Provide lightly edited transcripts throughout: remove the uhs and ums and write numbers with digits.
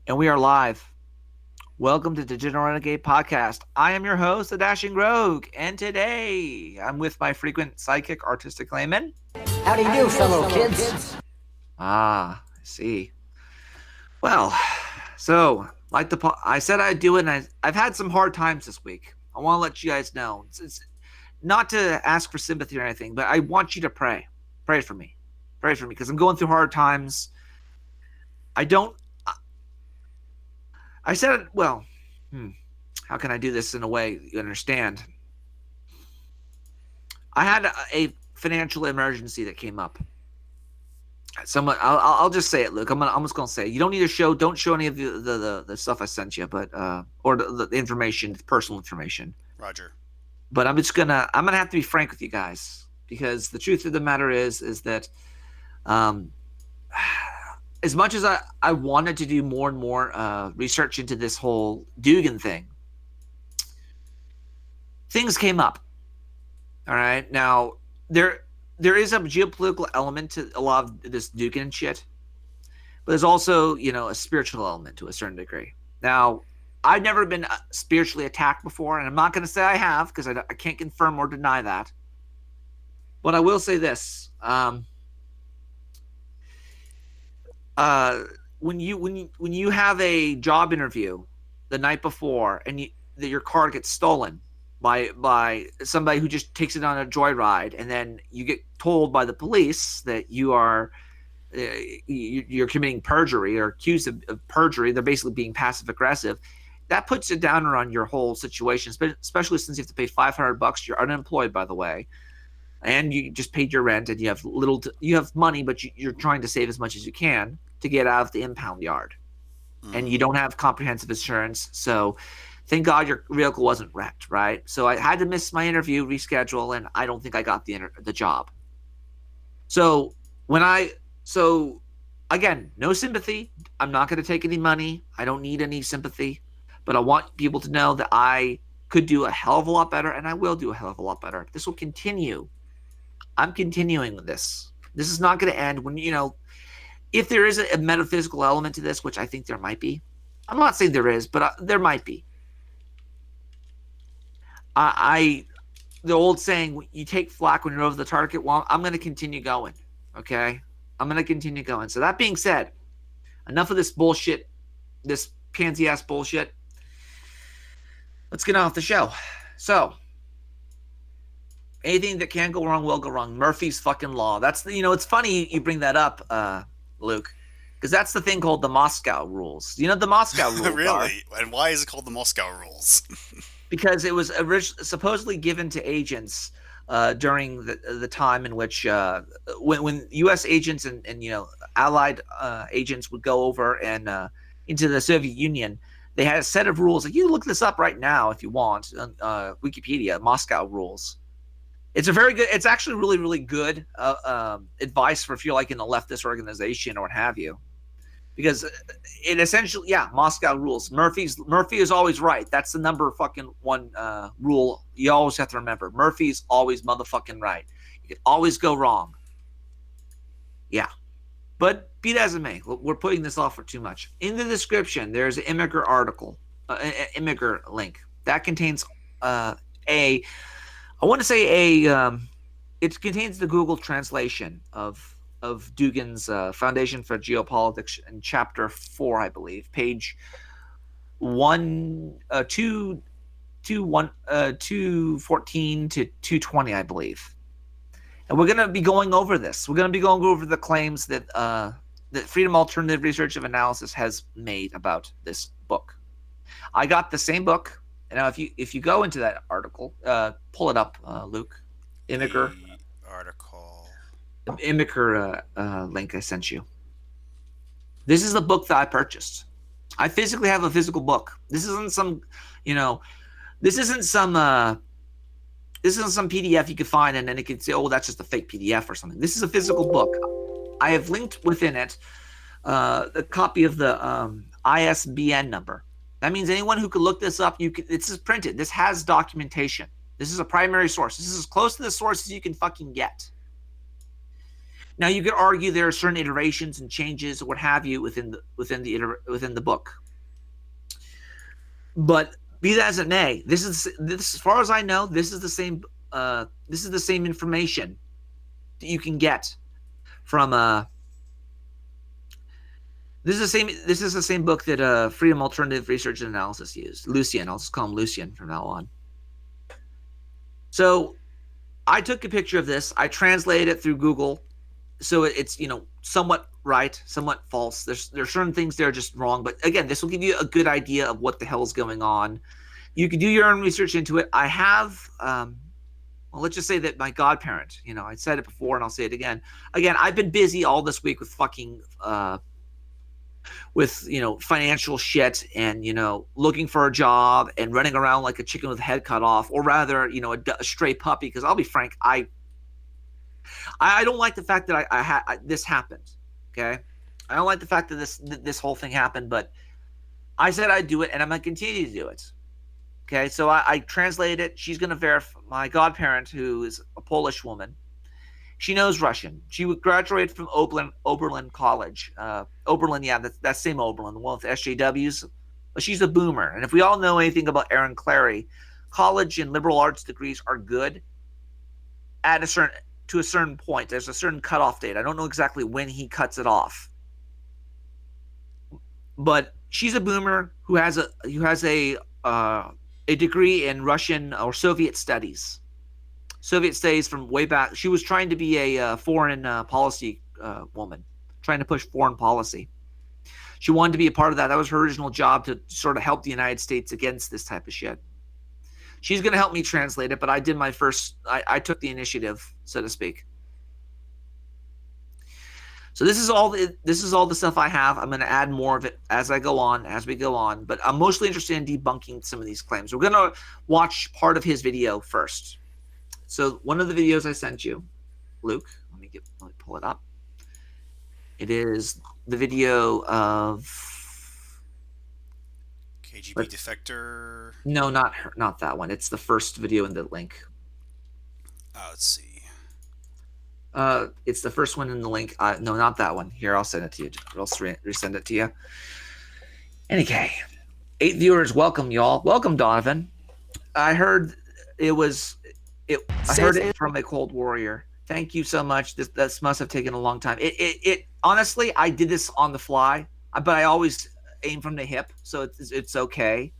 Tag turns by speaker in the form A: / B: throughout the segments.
A: And we are live. Welcome to Digital Renegade Podcast. I am your host, the Dashing Rogue, and today I'm with my frequent sidekick, Artistic Layman.
B: How do you do, fellow kids?
A: I see. Well, so I said I'd do it, and I've had some hard times this week. I want to let you guys know. It's not to ask for sympathy or anything, but I want you to pray. Pray for me. Pray for me, because I'm going through hard times. I don't. I said, well, how can I do this in a way you understand? I had a financial emergency that came up. Someone, I'll just say it, Luke. I'm just gonna say it. You don't need to show. Don't show any of the stuff I sent you, but or the information, the personal information.
C: Roger.
A: But I'm gonna have to be frank with you guys, because the truth of the matter is that as much as I wanted to do more and more research into this whole Dugan thing, things came up. All right, now there is a geopolitical element to a lot of this Dugan shit, but there's also a spiritual element to a certain degree. Now, I've never been spiritually attacked before, and I'm not going to say I have, because I can't confirm or deny that. But I will say this: when you have a job interview the night before, and your car gets stolen by somebody who just takes it on a joyride, and then you get told by the police that you're committing perjury or accused of perjury. They're basically being passive aggressive. That puts a downer on your whole situation, especially since you have to pay $500. You're unemployed, by the way, and you just paid your rent, and you have you have money, but you're trying to save as much as you can to get out of the impound yard, and you don't have comprehensive insurance. So thank God your vehicle wasn't wrecked, right? So I had to miss my interview, reschedule, and I don't think I got the job. So again, no sympathy. I'm not going to take any money. I don't need any sympathy, but I want people to know that I could do a hell of a lot better, and I will do a hell of a lot better. This will continue. I'm continuing with this. This is not going to end when, if there is a metaphysical element to this, which I think there might be. I'm not saying there is, but there might be. The old saying, you take flack when you're over the target. Well, I'm going to continue going. Okay? I'm going to continue going. So that being said, enough of this bullshit, this pansy-ass bullshit. Let's get on with the show. So, anything that can go wrong will go wrong. Murphy's fucking law. That's it's funny you bring that up, Luke, because that's the thing called the Moscow rules. You know the Moscow rules.
C: Really? And why is it called the Moscow rules?
A: Because it was supposedly given to agents during the time in which when U.S. agents and Allied agents would go over and into the Soviet Union. They had a set of rules. Like, you look this up right now if you want on Wikipedia. Moscow rules. It's it's actually really, really good advice for if you're like in a leftist organization or what have you. Because it essentially, Moscow rules. Murphy is always right. That's the number fucking one rule you always have to remember. Murphy's always motherfucking right. You can always go wrong. Yeah. But be that as it may, we're putting this off for too much. In the description, there's an Immigrant article, an Immigrant link. That contains it contains the Google translation of Dugin's Foundation for Geopolitics in Chapter 4, I believe, page 214 to 220, I believe. And we're going to be going over this. We're going to be going over the claims that Freedom Alternative Research and Analysis has made about this book. I got the same book. Now, if you go into that article, pull it up, Luke. Immigrant
C: article.
A: Immigrant link I sent you. This is the book that I purchased. I physically have a physical book. This isn't some, this isn't some PDF you could find and then it could say, oh, that's just a fake PDF or something. This is a physical book. I have linked within it a copy of the ISBN number. That means anyone who could look this up, this is printed. This has documentation. This is a primary source. This is as close to the source as you can fucking get. Now you could argue there are certain iterations and changes or what have you within the book, but be that as it may, this as far as I know, this is the same information that you can get from this is the same book that Freedom Alternative Research and Analysis used. Lucian, I'll just call him Lucian from now on. So I took a picture of this, I translated it through Google, so it's somewhat right, somewhat false. There's certain things that are just wrong, but again, this will give you a good idea of what the hell is going on. You can do your own research into it. I have, well, let's just say that my godparent, I said it before and I'll say it again. Again, I've been busy all this week with fucking, financial shit and, looking for a job and running around like a chicken with a head cut off, or rather, a stray puppy. Because I'll be frank, I don't like the fact that this happened. Okay, I don't like the fact that this whole thing happened, but I said I'd do it, and I'm gonna continue to do it. Okay, so I translated it. She's gonna verify. My godparent, who is a Polish woman, she knows Russian. She graduated from Oberlin College. Oberlin, yeah, that same Oberlin, the one with SJWs. But she's a boomer, and if we all know anything about Aaron Clary, college and liberal arts degrees are good to a certain point. There's a certain cutoff date. I don't know exactly when he cuts it off, but she's a boomer who has a degree in Russian or Soviet studies. Soviet studies from way back. She was trying to be a foreign policy woman, trying to push foreign policy. She wanted to be a part of that. That was her original job, to sort of help the United States against this type of shit. She's going to help me translate it, but I did I took the initiative, so to speak. So this is all the stuff I have. I'm going to add more of it as we go on, but I'm mostly interested in debunking some of these claims. We're going to watch part of his video first. So one of the videos I sent you, Luke, let me pull it up. It is the video of
C: KGB defector.
A: No, not that one. It's the first video in the link.
C: Let's see.
A: It's the first one in the link. No, not that one. Here, I'll send it to you. I'll resend it to you. Okay. 8 viewers, welcome, y'all. Welcome, Donovan. I heard it from a Cold Warrior. Thank you so much. This must have taken a long time. It honestly, I did this on the fly, but I always aim from the hip, so it's okay.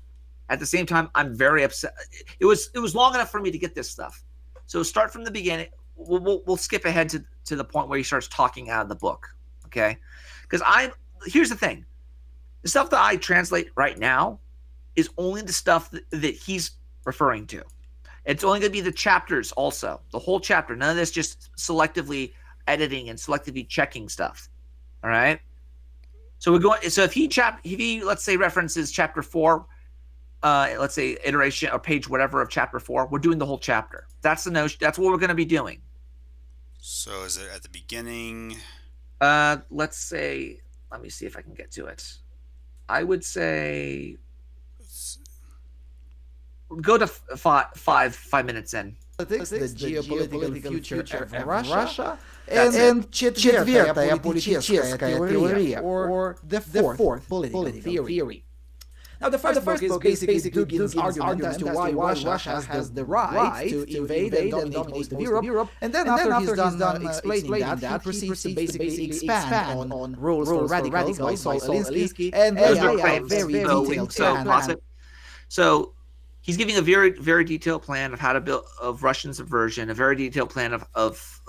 A: At the same time, I'm very upset. It was long enough for me to get this stuff. So start from the beginning. We'll skip ahead to the point where he starts talking out of the book, okay? Because here's the thing: the stuff that I translate right now is only the stuff that he's referring to. It's only going to be the chapters, also the whole chapter. None of this just selectively editing and selectively checking stuff. All right. So we're going. So if he let's say references chapter 4. Let's say iteration or page whatever of chapter 4, we're doing the whole chapter. That's the notion. That's what we're going to be doing.
C: So is it at the beginning?
A: Let's say, let me see if I can get to it. I would say go to 5 minutes in.
D: The geopolitical future of Russia and четвертая политическая теория, or the fourth political theory. Now, the first book is basically Duginism's argument as to why Russia has the right to invade and dominate most of Europe, and then after he's done explaining that, he proceeds to basically expand on rules for radicals by Saul Alinsky, and a very detailed plan.
A: So he's giving a very, very detailed plan of how to build Russian subversion, a very detailed plan of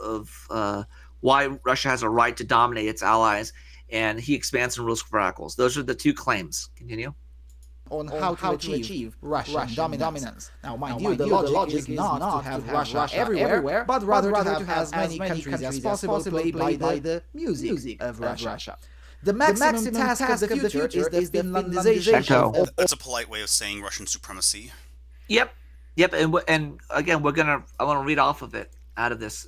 A: why Russia has a right to dominate its allies, and he expands on rules for radicals. Those are the two claims. Continue.
D: On how to achieve Russian dominance. Now, mind you, the logic is not to have Russia everywhere, but rather to have as many countries as possible played by the music of Russia. The maximum task of the future is the Finlandization of...
C: That's a polite way of saying Russian supremacy.
A: Yep. And again, I want to read off of it out of this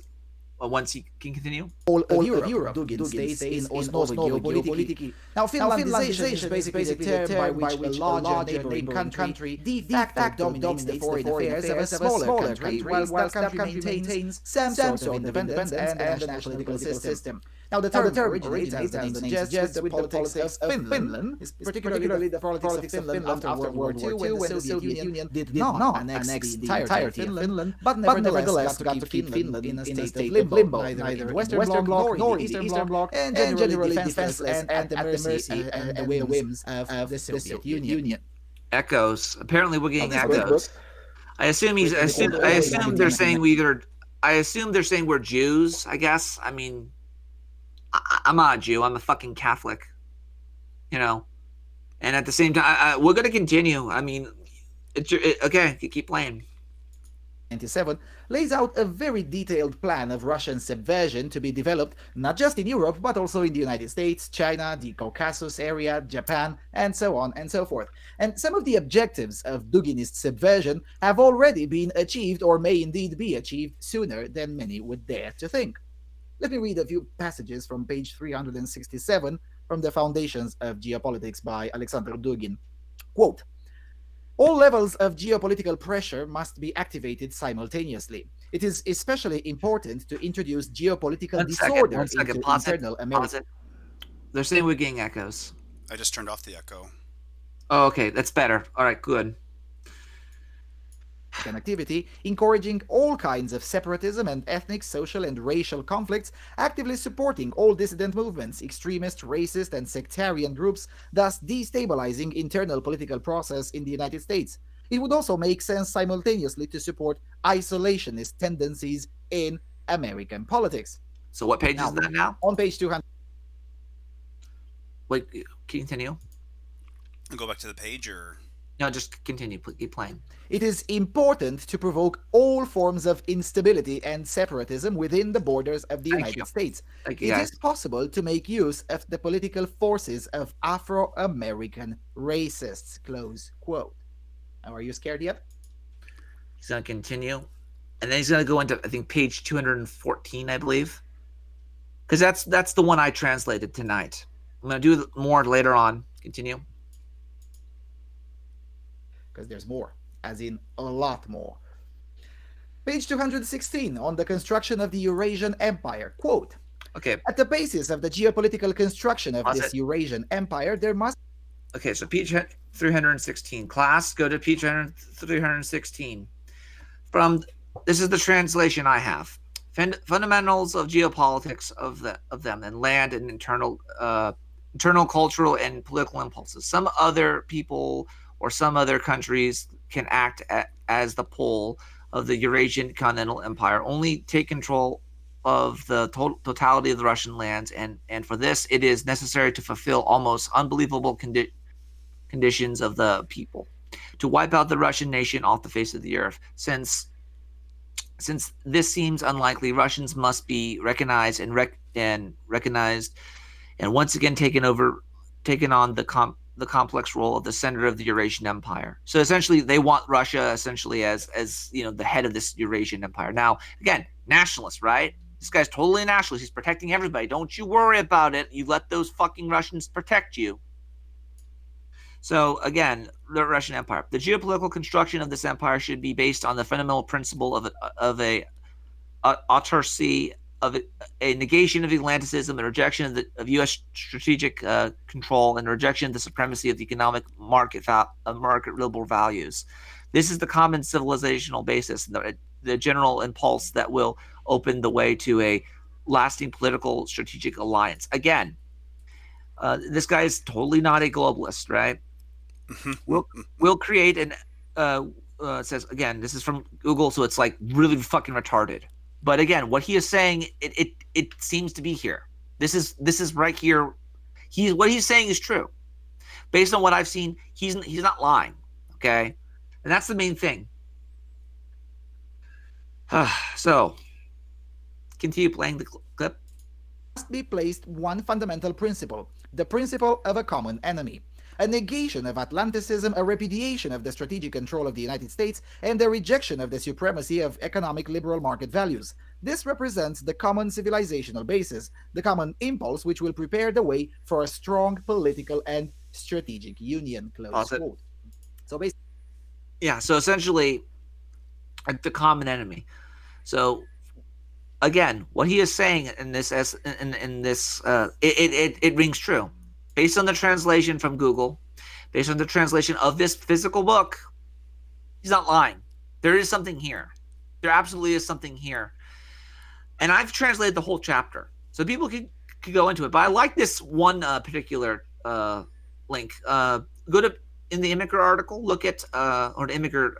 A: once Can you continue?
D: All of Europe, Dugin states in Osnovo Geopolitics. Now, Finlandization is basically the term by which a larger neighboring country de facto dominates the foreign affairs of a smaller country, whilst that country maintains some sort of independence and a national political system. Now, the term originates, as the name suggests, with the politics of Finland, particularly the politics of Finland after World War II, when the Soviet Union did not annex the entirety of Finland, but nevertheless got to keep Finland in a state of limbo, neither in the Western Bloc nor in the Eastern Bloc, and generally defenseless and at the mercy and the whims of the Soviet Union.
A: Echoes. Apparently, we're getting echoes. I assume they're saying I assume they're saying we're Jews. I guess. I mean, I'm not a Jew. I'm a fucking Catholic. You know, and at the same time, we're gonna continue. I mean, okay. Keep playing.
D: 1997 lays out a very detailed plan of Russian subversion to be developed not just in Europe but also in the United States, China, the Caucasus area, Japan, and so on and so forth. And some of the objectives of Duginist subversion have already been achieved or may indeed be achieved sooner than many would dare to think. Let me read a few passages from page 367 from the Foundations of Geopolitics by Alexander Dugin. Quote, all levels of geopolitical pressure must be activated simultaneously. It is especially important to introduce geopolitical disorder into internal America.
A: They're saying we're getting echoes.
C: I just turned off the echo.
A: Oh, okay. That's better. All right, good.
D: Activity, encouraging all kinds of separatism and ethnic, social, and racial conflicts, actively supporting all dissident movements, extremist, racist, and sectarian groups, thus destabilizing internal political process in the United States. It would also make sense simultaneously to support isolationist tendencies in American politics.
A: So what page is that now?
D: On page 200.
A: Wait, can you continue?
C: Go back to the page, or...
A: No, just continue. Keep playing.
D: It is important to provoke all forms of instability and separatism within the borders of the United States. It is possible to make use of the political forces of Afro-American racists. Close quote. Now, are you scared yet?
A: He's going to continue. And then he's going to go into, I think, page 214, I believe. Because that's the one I translated tonight. I'm going to do more later on. Continue.
D: Because there's more, as in a lot more. Page 216 on the construction of the Eurasian Empire. Quote,
A: okay.
D: At the basis of the geopolitical construction of this Eurasian Empire, there must...
A: Okay, so page 316. Class, go to page 316. This is the translation I have. Fundamentals of geopolitics of them and land and internal cultural and political impulses. Some other people or some other countries can act as the pole of the Eurasian continental empire, only take control of the totality of the Russian lands, and for this it is necessary to fulfill almost unbelievable conditions of the people, to wipe out the Russian nation off the face of the earth. Since this seems unlikely, Russians must be recognized and once again taken on the complex role of the center of the Eurasian Empire. So essentially, they want Russia essentially as the head of this Eurasian Empire. Now, again, nationalist, right? This guy's totally nationalist. He's protecting everybody. Don't you worry about it. You let those fucking Russians protect you. So again, the Russian Empire. The geopolitical construction of this empire should be based on the fundamental principle of a autarky, of a negation of Atlanticism, a rejection of U.S. strategic control, and a rejection of the supremacy of the economic market liberal values. This is the common civilizational basis, the general impulse that will open the way to a lasting political strategic alliance. Again, this guy is totally not a globalist, right? We'll create an it says, again, this is from Google, so it's like really fucking retarded. But again, what he is saying, it seems to be here. This is right here. What he's saying is true. Based on what I've seen, he's not lying. Okay? And that's the main thing. So, continue playing the clip.
D: Must be placed one fundamental principle, the principle of a common enemy. a negation of Atlanticism, a repudiation of the strategic control of the United States, and the rejection of the supremacy of economic liberal market values. This represents the common civilizational basis, the common impulse which will prepare the way for a strong political and strategic union. Close quote. So basically,
A: yeah. So essentially, the common enemy. So again, what he is saying in this it rings true, based on the translation from Google, based on the translation of this physical book. He's not lying. There is something here. There absolutely is something here. And I've translated the whole chapter, so people could go into it. But I like this one particular link. Go to in the Immigrant article. Look at or the Immigrant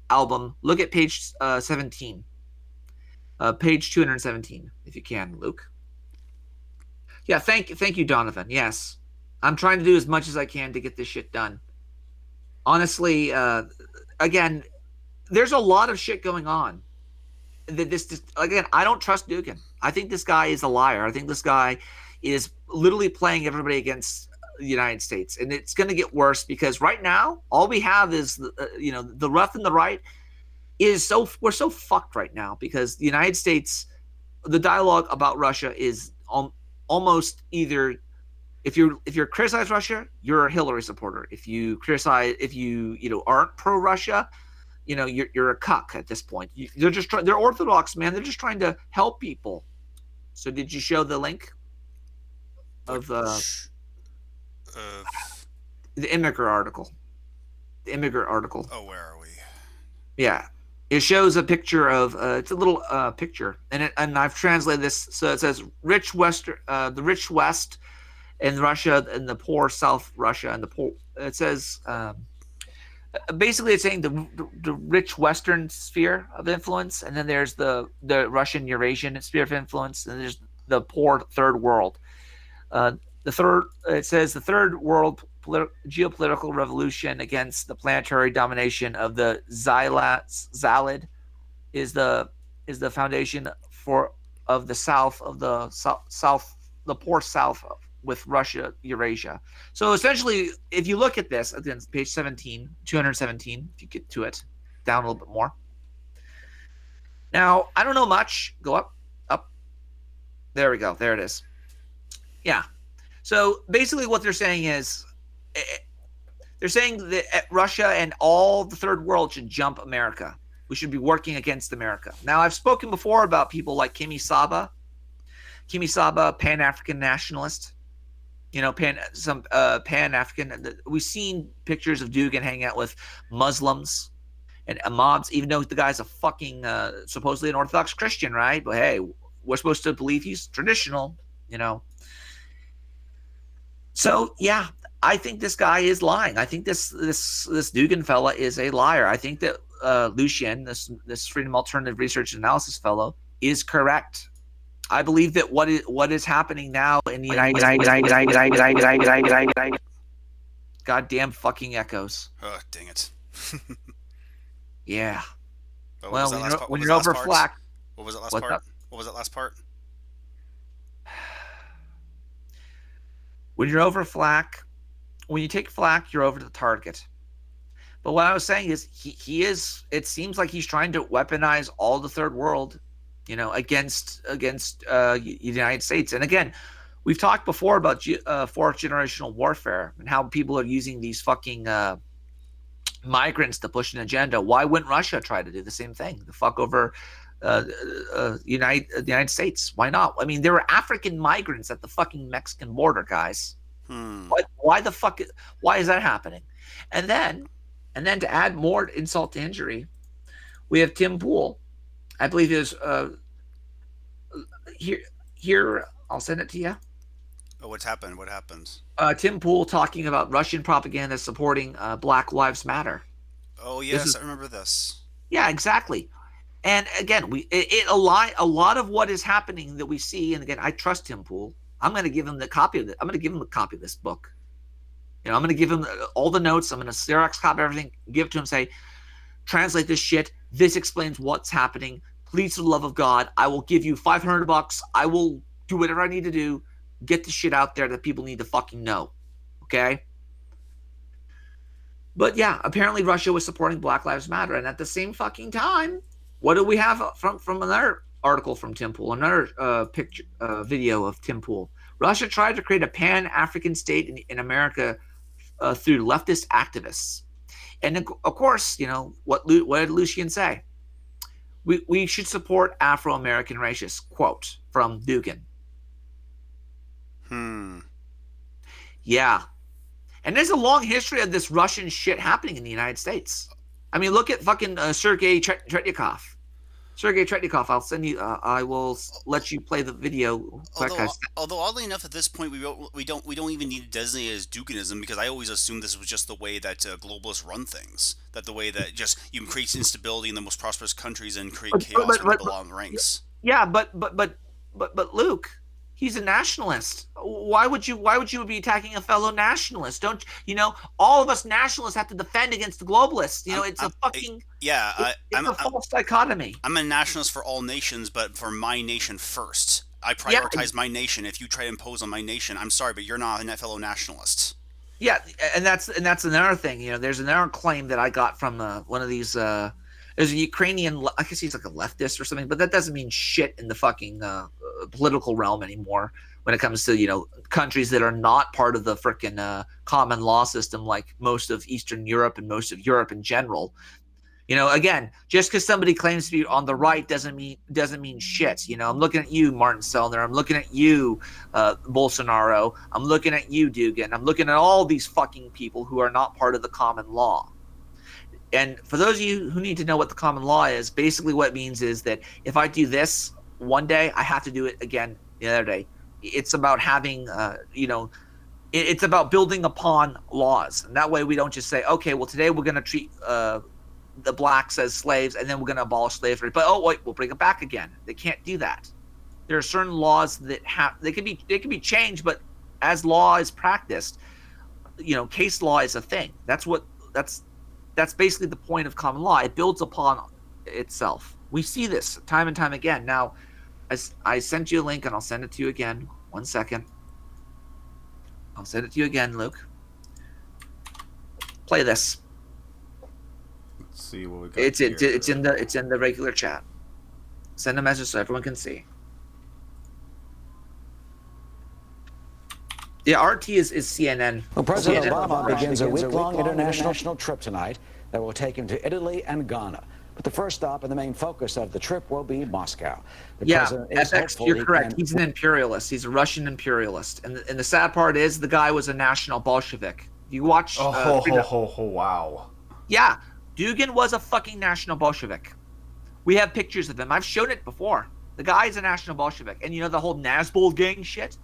A: album. Look at page 17, page 217, if you can, Luke. Yeah, thank you, Donovan. Yes, I'm trying to do as much as I can to get this shit done. Honestly, again, there's a lot of shit going on. This again, I don't trust Dugin. I think this guy is a liar. I think this guy is literally playing everybody against the United States, and it's going to get worse because right now all we have is the left and the right is we're so fucked right now because the United States, the dialogue about Russia is almost either if you're criticize Russia, you're a Hillary supporter. If you aren't pro Russia, you're a cuck at this point. They're orthodox, man. They're just trying to help people. So did you show the link of the Immigrant article? The Immigrant article.
C: Oh, where are we?
A: Yeah, it shows a picture of it's a little picture, and I've translated this so it says rich the rich West in Russia and the poor South Russia and the poor. It says. Basically, it's saying the rich Western sphere of influence, and then there's the Russian Eurasian sphere of influence, and there's the poor third world. It says the third world geopolitical revolution against the planetary domination of the Zalid is the foundation of the South of the South, the poor South with Russia, Eurasia. So essentially, if you look at this, again, page 17, 217, if you get to it, down a little bit more. Now, I don't know much. Go up. There we go. There it is. Yeah. So basically what they're saying is, they're saying that Russia and all the third world should jump America. We should be working against America. Now, I've spoken before about people like Kimi Saba, Pan-African nationalist. Pan-African. We've seen pictures of Dugin hanging out with Muslims and mobs, even though the guy's a fucking supposedly an Orthodox Christian, right? But hey, we're supposed to believe he's traditional, So yeah, I think this guy is lying. I think this Dugin fella is a liar. I think that Lucien, this Freedom Alternative Research and Analysis fellow, is correct. I believe that what is happening now in the United States. Goddamn fucking echoes.
C: Oh, dang it.
A: Yeah.
C: But
A: Well, when you're over flak.
C: What was that last part? What was that last part?
A: When you're over flak, when you take flak, you're over the target. But what I was saying is he is. It seems like he's trying to weaponize all the third world, against the United States. And again, we've talked before about fourth generational warfare and how people are using these fucking migrants to push an agenda. Why wouldn't Russia try to do the same thing? The fuck over the United States? Why not? I mean, there were African migrants at the fucking Mexican border, guys. Why the fuck? Why is that happening? And then to add more insult to injury, we have Tim Pool. I believe it was here. I'll send it to you.
C: Oh, what's happened? What happens?
A: Tim Pool talking about Russian propaganda supporting Black Lives Matter.
C: Oh yes, I remember this.
A: Yeah, exactly. And again, a lot of what is happening that we see. And again, I trust Tim Pool. I'm going to give him the copy of it. I'm going to give him a copy of this book. I'm going to give him all the notes. I'm going to Xerox copy everything. Give it to him. Say, translate this shit. This explains what's happening. Please, for the love of God, I will give you $500. I will do whatever I need to do. Get the shit out there that people need to fucking know. Okay? But yeah, apparently Russia was supporting Black Lives Matter, and at the same fucking time, what do we have from another article from Tim Pool, another picture video of Tim Pool? Russia tried to create a pan-African state in America through leftist activists, and of course, what did Lucian say? We should support Afro-American racists. Quote from Dugin. Yeah. And there's a long history of this Russian shit happening in the United States. I mean, look at fucking Sergei Tretnikov. Sergei Tretnikov, I'll send you. I will let you play the video.
C: Although oddly enough, at this point, we don't even need to designate it as Duginism, because I always assumed this was just the way that globalists run things. That the way that just you create instability in the most prosperous countries and create chaos where they belong ranks.
A: Yeah, but Luke, he's a nationalist. Why would you be attacking a fellow nationalist? Don't all of us nationalists have to defend against the globalists. It's a false dichotomy.
C: I'm a nationalist for all nations, but for my nation first. I prioritize my nation. If you try to impose on my nation, I'm sorry, but you're not a fellow nationalist.
A: Yeah, and that's another thing. There's another claim that I got from one of these. There's a Ukrainian, I guess he's like a leftist or something, but that doesn't mean shit in the fucking political realm anymore when it comes to, countries that are not part of the frickin' common law system like most of Eastern Europe and most of Europe in general. Again, just because somebody claims to be on the right doesn't mean shit. I'm looking at you, Martin Sellner. I'm looking at you, Bolsonaro. I'm looking at you, Dugin. I'm looking at all these fucking people who are not part of the common law. And for those of you who need to know what the common law is, basically what it means is that if I do this one day, I have to do it again the other day. It's about having, it's about building upon laws. And that way we don't just say, okay, well, today we're going to treat the blacks as slaves, and then we're going to abolish slavery. But, oh, wait, we'll bring it back again. They can't do that. There are certain laws that they can be changed, but as law is practiced, case law is a thing. That's basically the point of common law. It builds upon itself. We see this time and time again. Now, I sent you a link, and I'll send it to you again. 1 second. I'll send it to you again, Luke. Play this.
E: Let's see what we got.
A: It's in the regular chat. Send a message so everyone can see. Yeah, RT is CNN.
B: Well, President Obama begins a week-long international trip tonight that will take him to Italy and Ghana. But the first stop and the main focus of the trip will be Moscow.
A: You're correct. He's an imperialist. He's a Russian imperialist. And the sad part is the guy was a national Bolshevik. You watch...
E: wow.
A: Yeah, Dugin was a fucking national Bolshevik. We have pictures of him. I've shown it before. The guy's a national Bolshevik. And the whole Nazbol gang shit?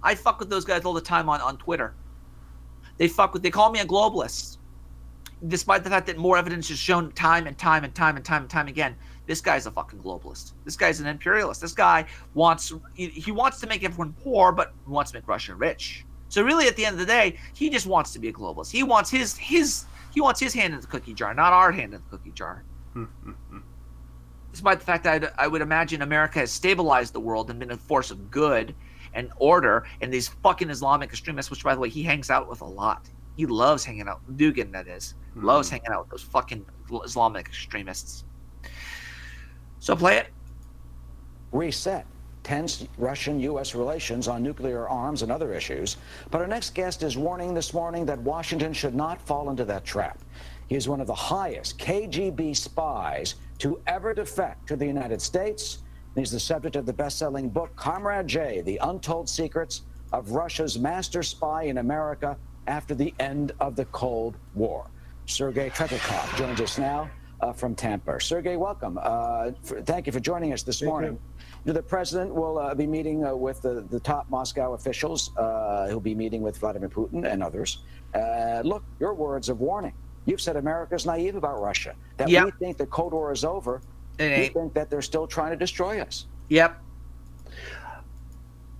A: I fuck with those guys all the time on Twitter. They call me a globalist. Despite the fact that more evidence is shown time and time again, this guy's a fucking globalist. This guy's an imperialist. This guy wants to make everyone poor, but wants to make Russia rich. So really, at the end of the day, he just wants to be a globalist. He wants his hand in the cookie jar, not our hand in the cookie jar. Despite the fact that I would imagine America has stabilized the world and been a force of good and order, and these fucking Islamic extremists, which, by the way, he hangs out with a lot. He loves hanging out. Dugin, that is. Loves hanging out with those fucking Islamic extremists. So play it.
B: Reset tense Russian-U.S. relations on nuclear arms and other issues. But our next guest is warning this morning that Washington should not fall into that trap. He is one of the highest KGB spies to ever defect to the United States. He's the subject of the best-selling book, Comrade J, The Untold Secrets of Russia's Master Spy in America After the End of the Cold War. Sergei Tretnikov joins us now from Tampa. Sergei, welcome. Thank you for joining us this morning. The president will be meeting with the top Moscow officials. He'll be meeting with Vladimir Putin and others. Look, your words of warning. You've said America's naive about Russia, that we think the Cold War is over. We think that they're still trying to destroy us.
A: Yep.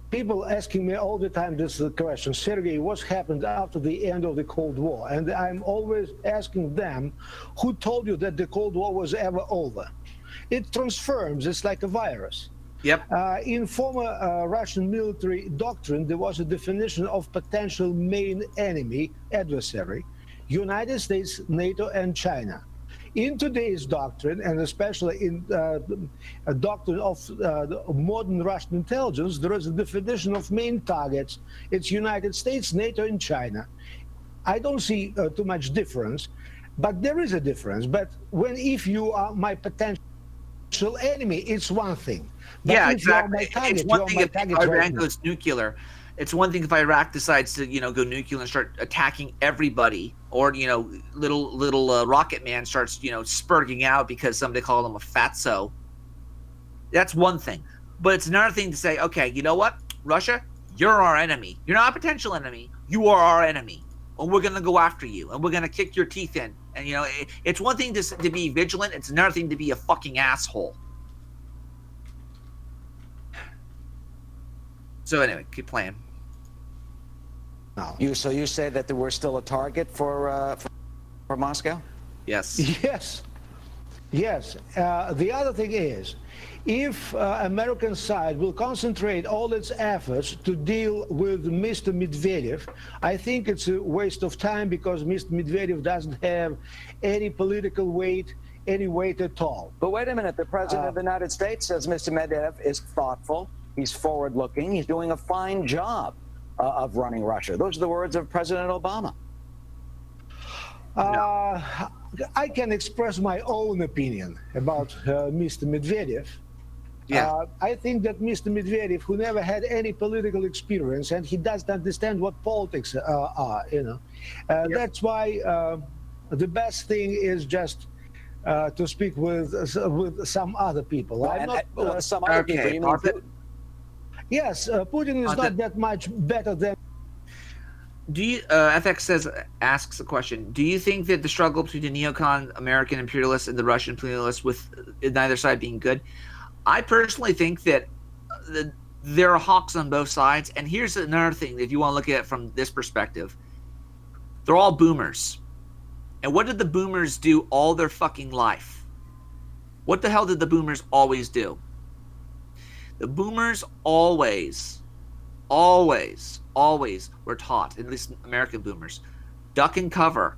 F: People asking me all the time this question, Sergei, what happened after the end of the Cold War? And I'm always asking them, who told you that the Cold War was ever over? It transforms, it's like a virus.
A: Yep.
F: In former Russian military doctrine, there was a definition of potential main enemy, adversary. United States, NATO, and China. In today's doctrine, and especially in a doctrine of the modern Russian intelligence, there is a definition of main targets. It's United States, NATO, and China. I don't see too much difference, but there is a difference. But if you are my potential enemy, it's one thing. But
A: Yeah,
F: if you are
A: exactly.
F: my target,
A: It's one
F: you are
A: thing
F: my
A: if
F: target
A: Iran
F: right now.
A: goes nuclear. It's one thing if Iraq decides to, go nuclear and start attacking everybody, or little Rocket Man starts, spurting out because somebody called him a fatso. That's one thing. But it's another thing to say, okay, you know what, Russia, you're our enemy. You're not a potential enemy. You are our enemy, and we're gonna go after you, and we're gonna kick your teeth in. And it's one thing to be vigilant. It's another thing to be a fucking asshole. So anyway, keep playing.
B: So you say that we're still a target for Moscow?
A: Yes.
F: Yes. The other thing is, if American side will concentrate all its efforts to deal with Mr. Medvedev, I think it's a waste of time, because Mr. Medvedev doesn't have any political weight, any weight at all.
B: But wait a minute, the President of the United States says Mr. Medvedev is thoughtful, he's forward-looking, he's doing a fine job of running Russia. Those are the words of President Obama.
F: I can express my own opinion about Mr. Medvedev.
A: Yeah.
F: I think that Mr. Medvedev, who never had any political experience, and he doesn't understand what politics are, That's why the best thing is just to speak with some other people.
B: Some other people, you mean Putin?
F: Yes, Putin is not that much better than.
A: Do you, FX asks a question. Do you think that the struggle between the neocon American imperialists and the Russian imperialists, with neither side being good? I personally think that there are hawks on both sides. And here's another thing, if you want to look at it from this perspective. They're all boomers. And what did the boomers do all their fucking life? What the hell did the boomers always do? The boomers always were taught, at least American boomers, duck and cover,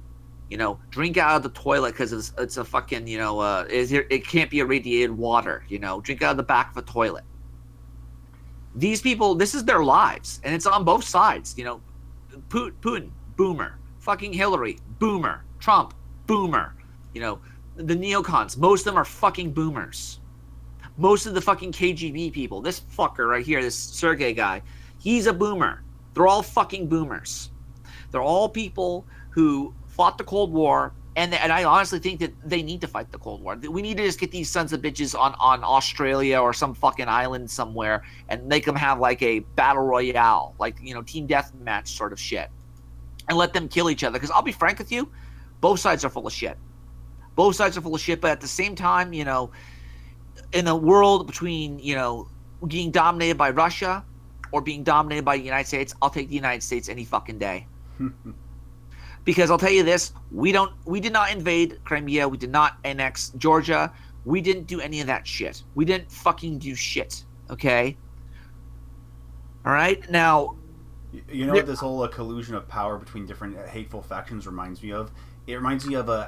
A: drink out of the toilet because it's a fucking, it can't be irradiated water, drink out of the back of a toilet. These people, this is their lives, and it's on both sides, Putin, boomer, fucking Hillary, boomer, Trump, boomer, the neocons, most of them are fucking boomers. Most of the fucking KGB people, this fucker right here, this Sergei guy, he's a boomer. They're all fucking boomers. They're all people who fought the Cold War, and I honestly think that they need to fight the Cold War. We need to just get these sons of bitches on Australia or some fucking island somewhere and make them have like a battle royale, like, team deathmatch sort of shit, and let them kill each other. Because I'll be frank with you, both sides are full of shit. Both sides are full of shit, but at the same time, in a world between, being dominated by Russia or being dominated by the United States, I'll take the United States any fucking day. Because I'll tell you this, we did not invade Crimea, we did not annex Georgia, we didn't do any of that shit. We didn't fucking do shit, okay? All right? Now,
E: what this whole collusion of power between different hateful factions reminds me of? It reminds me of a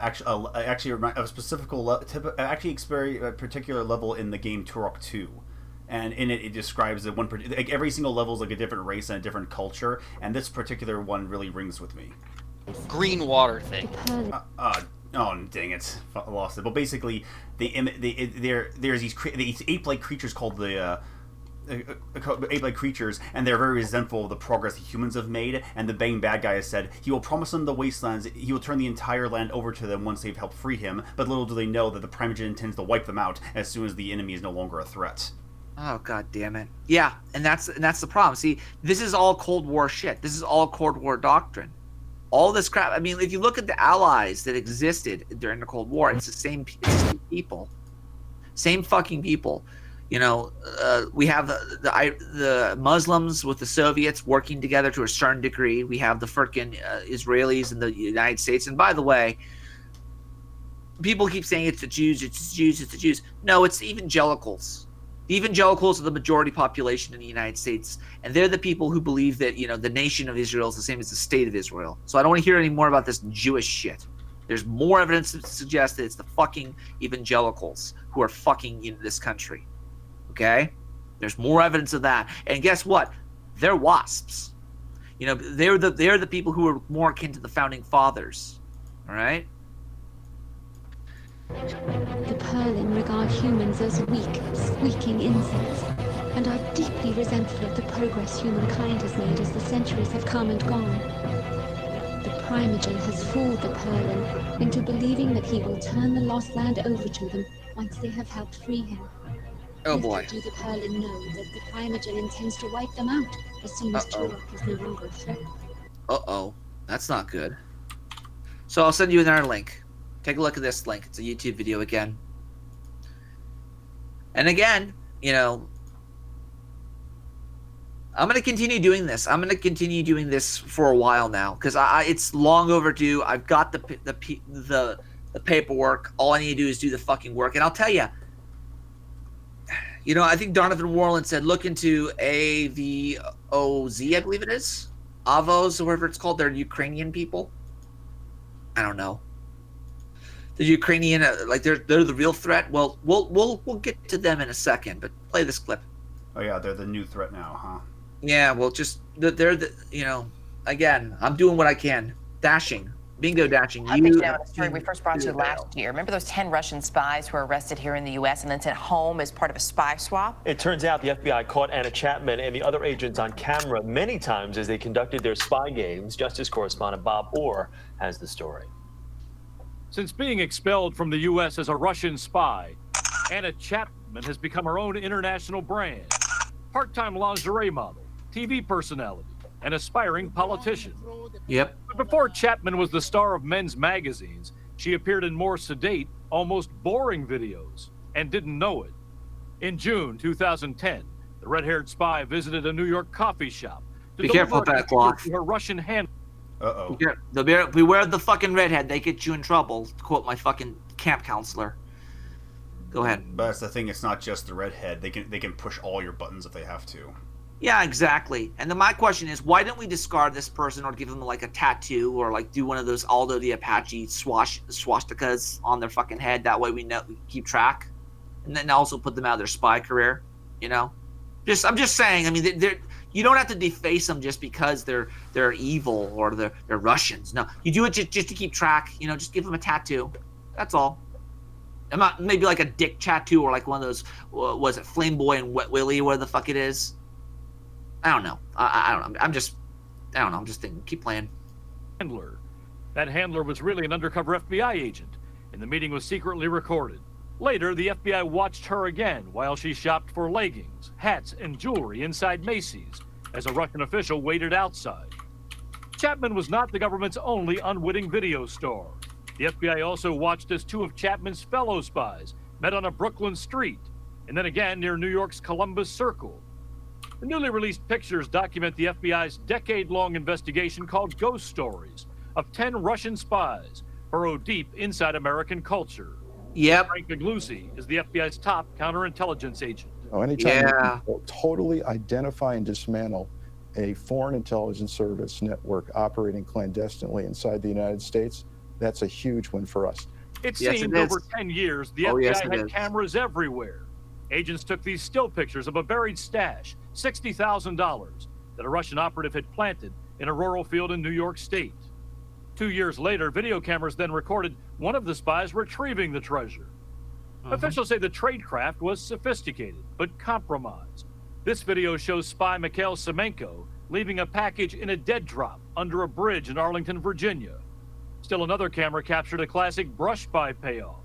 E: particular level in the game Turok 2, and in it describes that every single level is like a different race and a different culture, and this particular one really rings with me.
G: Green water thing.
E: Oh dang it! I lost it. But basically, there's these ape-like creatures called the ape-like creatures, and they're very resentful of the progress the humans have made, and the main bad guy has said he will promise them the wastelands, he will turn the entire land over to them once they've helped free him, but little do they know that the Primogen intends to wipe them out as soon as the enemy is no longer a threat.
A: oh god damn it. Yeah, and that's the problem. See, this is all Cold War shit. This is all Cold War doctrine. All this crap. I mean, if you look at the allies that existed during the Cold War, it's the same people. Same fucking people. We have the Muslims with the Soviets working together to a certain degree. We have the frickin' Israelis and the United States. And by the way, people keep saying it's the Jews, it's the Jews, it's the Jews. No, it's the evangelicals. The evangelicals are the majority population in the United States, and they're the people who believe that, the nation of Israel is the same as the state of Israel. So I don't want to hear any more about this Jewish shit. There's more evidence to suggest that it's the fucking evangelicals who are fucking in this country. Okay? There's more evidence of that. And guess what? They're WASPs. They're the people who are more akin to the founding fathers. All right?
H: The Perlin regard humans as weak, squeaking insects, and are deeply resentful of the progress humankind has made as the centuries have come and gone. The Primogen has fooled the Perlin into believing that he will turn the lost land over to them once they have helped free him.
A: Oh boy.
H: Do the Perlin know that the Primogen intends to wipe them out as soon as Turok is no longer a threat?
A: Uh-oh. That's not good. So I'll send you another link. Take a look at this link. It's a YouTube video again. And again, I'm going to continue doing this. I'm going to continue doing this for a while now because it's long overdue. I've got the paperwork. All I need to do is do the fucking work. And I'll tell you, I think Donovan Warland said look into AVOZ, I believe it is. Avos, or whatever it's called. They're Ukrainian people. I don't know. The Ukrainian, they're the real threat. Well, we'll get to them in a second, but play this clip.
E: Oh yeah, they're the new threat now, huh?
A: Yeah, well, they're again, I'm doing what I can. Dashing. Bingo dashing.
I: I think that was a story we first brought to you last year. Remember those 10 Russian spies who were arrested here in the U.S. and then sent home as part of a spy swap?
J: It turns out the FBI caught Anna Chapman and the other agents on camera many times as they conducted their spy games. Justice correspondent Bob Orr has the story.
K: Since being expelled from the U.S. as a Russian spy, Anna Chapman has become her own international brand. Part-time lingerie model, TV personality, and aspiring politician.
A: Yep.
K: But before Chapman was the star of men's magazines, she appeared in more sedate, almost boring videos, and didn't know it. In June 2010, the red-haired spy visited a New York coffee shop to
A: Be careful with that cloth.
K: her Russian hand.
E: Uh-oh.
A: Beware of the fucking redhead. They get you in trouble, to quote my fucking camp counselor. Go ahead.
E: But that's the thing, it's not just the redhead. They can push all your buttons if they have to.
A: Yeah, exactly. And then my question is, why didn't we discard this person or give them like a tattoo or like do one of those Aldo the Apache swastikas on their fucking head? That way we keep track, and then also put them out of their spy career. I'm just saying. I mean, you don't have to deface them just because they're evil or they're Russians. No, you do it just to keep track. Just give them a tattoo. That's all. I'm not maybe like a dick tattoo or like one of those. Was it Flame Boy and Wet Willie? Where the fuck it is? I don't know. I don't know. I don't know. I'm just thinking. Keep playing.
K: Handler. That handler was really an undercover FBI agent, and the meeting was secretly recorded. Later, the FBI watched her again while she shopped for leggings, hats, and jewelry inside Macy's as a Russian official waited outside. Chapman was not the government's only unwitting video star. The FBI also watched as two of Chapman's fellow spies met on a Brooklyn street, and then again near New York's Columbus Circle. The newly released pictures document the FBI's decade-long investigation called Ghost Stories of 10 Russian spies burrowed deep inside American culture.
A: Yep.
K: Frank Migluzzi is the FBI's top counterintelligence agent.
L: Anytime you totally identify and dismantle a foreign intelligence service network operating clandestinely inside the United States, that's a huge win for us.
K: It seemed over 10 years, the FBI had cameras everywhere. Agents took these still pictures of a buried stash, $60,000, that a Russian operative had planted in a rural field in New York State. 2 years later, video cameras then recorded one of the spies retrieving the treasure. Officials say the tradecraft was sophisticated, but compromised. This video shows spy Mikhail Semenko leaving a package in a dead drop under a bridge in Arlington, Virginia. Still another camera captured a classic brush spy payoff.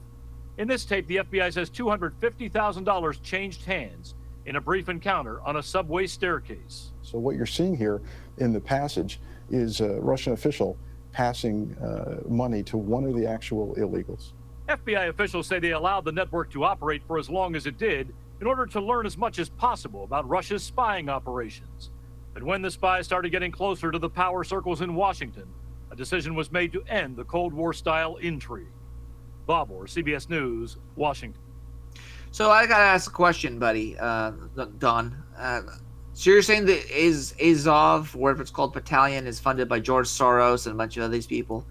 K: In this tape, the FBI says $250,000 changed hands in a brief encounter on a subway staircase.
L: So what you're seeing here in the passage is a Russian official passing money to one of the actual illegals.
K: FBI officials say they allowed the network to operate for as long as it did in order to learn as much as possible about Russia's spying operations. But when the spies started getting closer to the power circles in Washington, a decision was made to end the Cold War-style intrigue. Bob Orr, CBS News, Washington.
A: So I gotta ask a question, buddy, Don. So you're saying the Azov, whatever it's called, battalion is funded by George Soros and a bunch of these people.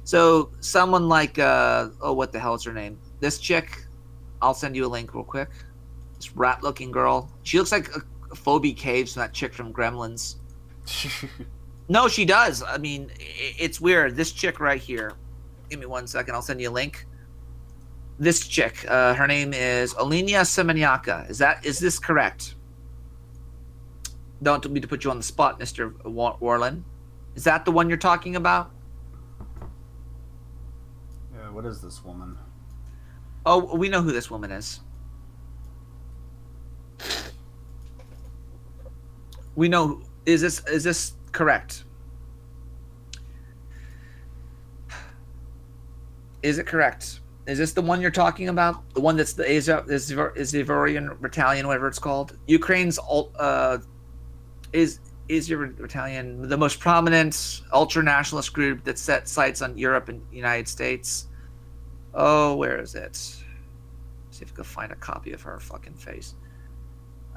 A: So someone like, what the hell is her name? This chick, I'll send you a link real quick. This rat-looking girl. She looks like a Phoebe Caves, that chick from Gremlins. No, she does. I mean, it's weird. This chick right here. Give me 1 second. I'll send you a link. This chick, her name is Olenia Semeniaka. Is this correct? Don't mean to put you on the spot, Mr. Warlin. Is that the one you're talking about?
E: Yeah, what is this woman?
A: Oh, we know who this woman is. We know. Is this correct? Is it correct? Is this the one you're talking about? The one that's the Azovarian Battalion, whatever it's called? Ukraine's is your battalion the most prominent ultra-nationalist group that set sights on Europe and United States? Oh, where is it? See if I can find a copy of her fucking face.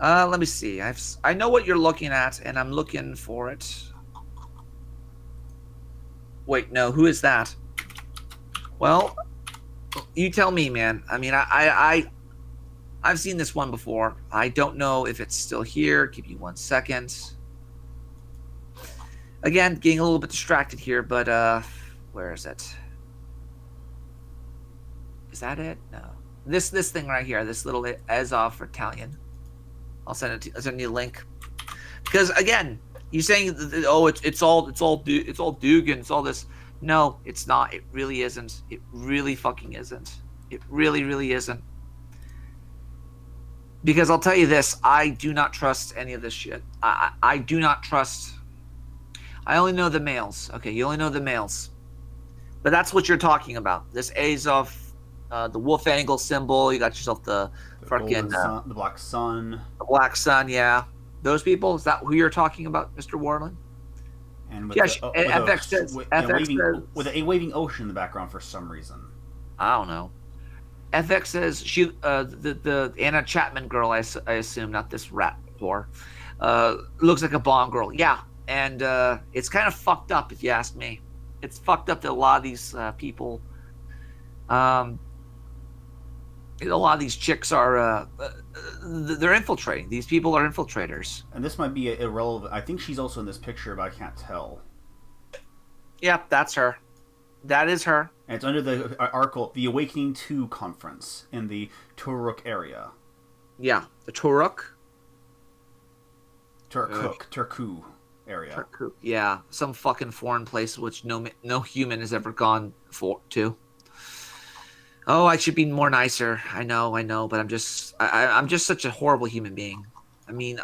A: Let me see. I know what you're looking at, and I'm looking for it. Wait, no. Who is that? Well, you tell me, man. I mean, I've seen this one before. I don't know if it's still here. Give me 1 second. Again, getting a little bit distracted here, but where is it? Is that it? No. This thing right here, this little Azov battalion. I'll send you a link. Because again, you're saying it's all Dugin, it's all this. No, it's not. It really isn't. It really fucking isn't. It really, really isn't. Because I'll tell you this, I do not trust any of this shit. I do not trust. I only know the males. Okay, you only know the males. But that's what you're talking about. This Azov, the wolf angle symbol. You got yourself the fucking
E: the black sun.
A: The black sun, yeah. Those people. Is that who you're talking about, Mr. Warland?
E: And with
A: FX says
E: with a waving ocean in the background for some reason.
A: I don't know. FX says she, the Anna Chapman girl, I assume, not this rat whore, looks like a Bond girl. Yeah, and it's kind of fucked up if you ask me. It's fucked up that a lot of these people, a lot of these chicks are, they're infiltrating. These people are infiltrators.
E: And this might be irrelevant. I think she's also in this picture, but I can't tell.
A: Yep, that's her. That is her.
E: And it's under the article, the Awakening 2 conference in the Turuk area.
A: Yeah, the Turku
E: area.
A: Turku, yeah, some fucking foreign place which no human has ever gone to. Oh, I should be more nicer. I know, but I'm just such a horrible human being. I mean,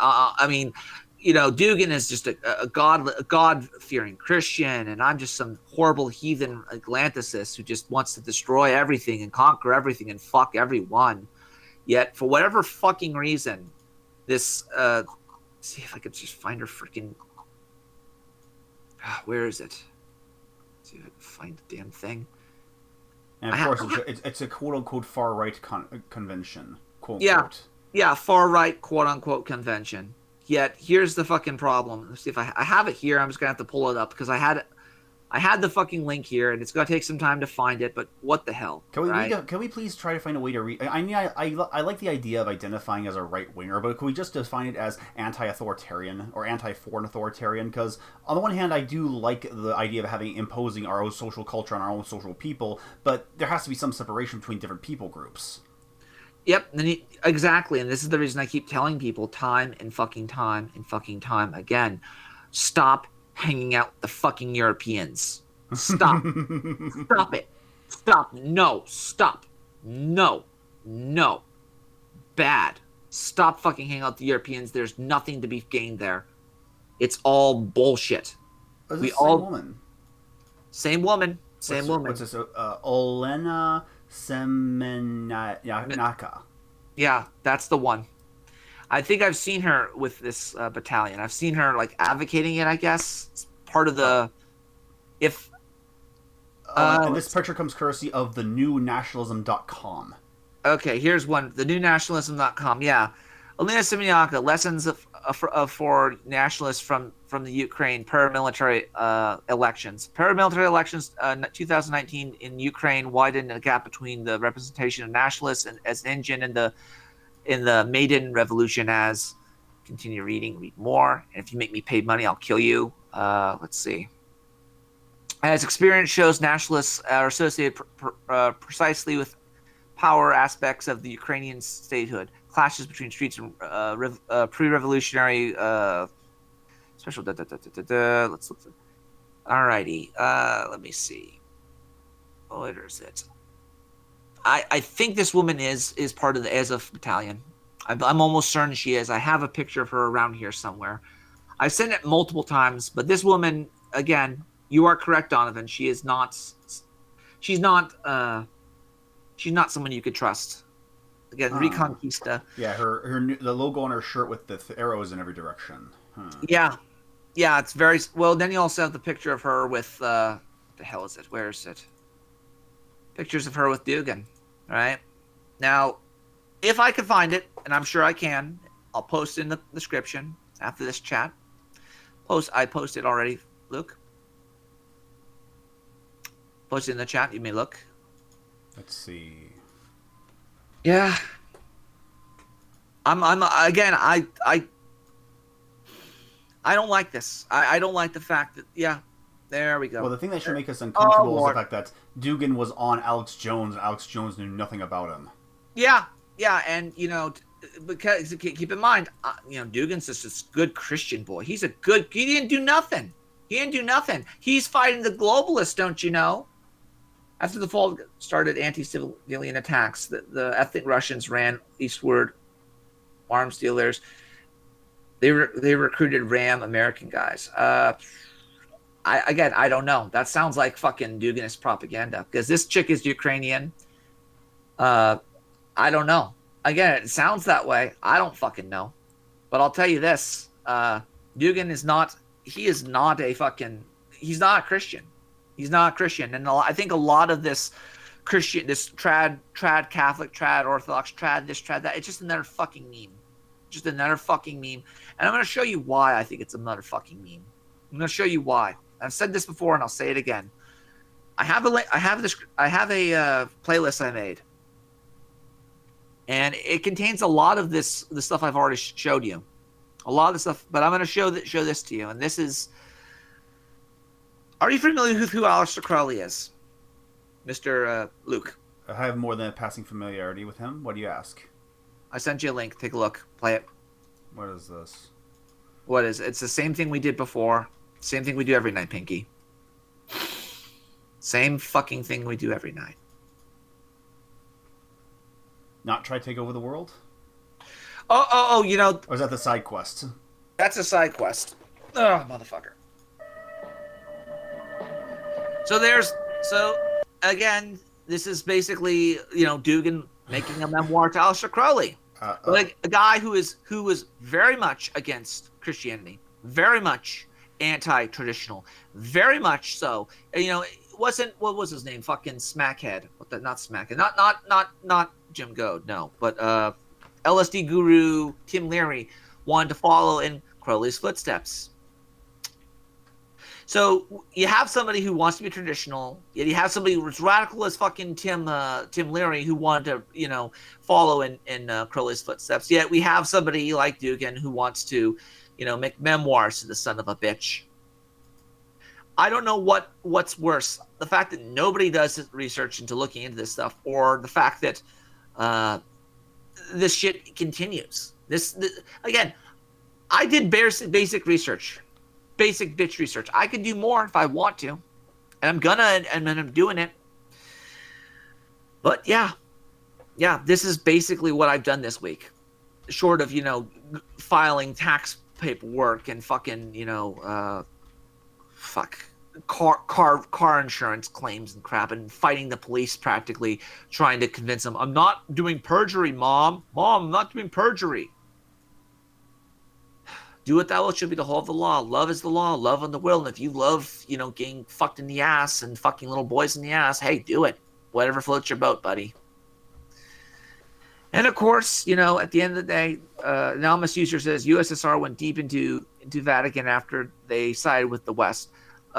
A: you know, Dugin is just a God-fearing Christian, and I'm just some horrible heathen Atlanticist who just wants to destroy everything and conquer everything and fuck everyone. Yet, for whatever fucking reason, this see if I could just find her freaking. Where is it? See if I can find the damn thing.
E: And of course, it's a quote-unquote far-right convention. Quote,
A: yeah,
E: quote.
A: Yeah, far-right quote-unquote convention. Yet, here's the fucking problem. Let's see if I have it here. I'm just going to have to pull it up because I had the fucking link here, and it's going to take some time to find it, but what the hell?
E: Can we please try to find a way to read? I mean, I like the idea of identifying as a right-winger, but can we just define it as anti-authoritarian or anti-foreign authoritarian? Because on the one hand, I do like the idea of imposing our own social culture on our own social people, but there has to be some separation between different people groups.
A: Yep, exactly, and this is the reason I keep telling people time and fucking time again. Stop hanging out with the fucking Europeans. Stop. Stop it. Stop. No. Stop. No. Bad. Stop fucking hanging out with the Europeans. There's nothing to be gained there. It's all bullshit.
E: Is this same woman?
A: Same woman.
E: What's this? Olena Semenaka.
A: Yeah, that's the one. I think I've seen her with this battalion. I've seen her advocating it. I guess it's part of the.
E: And this picture comes courtesy of the newnationalism.com.
A: Okay, here's one. The new nationalism.com. Yeah. Alina Semyonka, lessons for nationalists from the Ukraine paramilitary elections. Paramilitary elections 2019 in Ukraine widened the gap between the representation of nationalists as an engine in the Maidan Revolution as. Continue reading, read more. And if you make me pay money, I'll kill you. Let's see. As experience shows, nationalists are associated precisely with power aspects of the Ukrainian statehood. Clashes between streets and pre-revolutionary special. Let's look. Alrighty. Let me see. Where is it? I think this woman is part of the Azov battalion. I'm almost certain she is. I have a picture of her around here somewhere. I've sent it multiple times, but this woman, again, you are correct, Donovan. She's not someone you could trust. Again, Reconquista.
E: Yeah, the logo on her shirt with the arrows in every direction.
A: Yeah, it's very well. Then you also have the picture of her with the hell is it? Where is it? Pictures of her with Dugin. Right now, if I can find it, and I'm sure I can, I'll post it in the description after this chat. I posted already, Luke. Post it in the chat. You may look.
E: Let's see.
A: Yeah. I'm again. I don't like this. I don't like the fact that. Yeah. There we go.
E: Well, the thing that should make us uncomfortable is the fact that Dugin was on Alex Jones, and Alex Jones knew nothing about him.
A: Yeah, and because keep in mind, Dugin's just this good Christian boy. He didn't do nothing. He's fighting the globalists, don't you know? After the fall started anti-civilian attacks, the ethnic Russians ran eastward, arms dealers. They recruited RAM American guys. I don't know. That sounds like fucking Duginist propaganda because this chick is Ukrainian. I don't know. Again, it sounds that way. I don't fucking know. But I'll tell you this. Dugin is not a Christian. He's not a Christian. And I think a lot of this Christian, this trad Catholic, trad Orthodox, trad this, trad that, it's just another fucking meme. And I'm going to show you why I think it's another fucking meme. I'm going to show you why. I've said this before and I'll say it again. I have a playlist I made. And it contains a lot of the stuff I've already showed you. A lot of the stuff, but I'm going to show this to you. And this is, are you familiar with who Aleister Crowley is, Mr. Luke?
E: I have more than a passing familiarity with him. What do you ask?
A: I sent you a link. Take a look. Play it.
E: What is this?
A: What is it? It's the same thing we did before. Same thing we do every night, Pinky. Same fucking thing we do every night.
E: Not try to take over the world?
A: Oh,
E: Or is that the side quest?
A: That's a side quest. Oh, motherfucker. So again, this is basically, Dugin making a memoir to Aleister Crowley. Like a guy who was very much against Christianity, very much anti-traditional, very much so. It wasn't, what was his name? Fucking Smackhead. Not Smackhead. Not Jim Goad. No, but LSD guru Tim Leary wanted to follow in Crowley's footsteps. So you have somebody who wants to be traditional, yet you have somebody who's radical as fucking Tim Leary who wanted to, follow in Crowley's footsteps. Yet we have somebody like Dugin who wants to, make memoirs to the son of a bitch. I don't know what's worse, the fact that nobody does research into looking into this stuff, or the fact that this shit continues. This again, I did basic research. Basic bitch research. I could do more if I want to, and I'm gonna, and I'm doing it. But yeah, this is basically what I've done this week. Short of filing tax paperwork and fucking car insurance claims and crap, and fighting the police practically, trying to convince them I'm not doing perjury, mom, I'm not doing perjury. Do what thou wilt should be the whole of the law. Love is the law. Love on the will. And if you love, getting fucked in the ass and fucking little boys in the ass, hey, do it. Whatever floats your boat, buddy. And of course, at the end of the day, anonymous user says USSR went deep into Vatican after they sided with the West.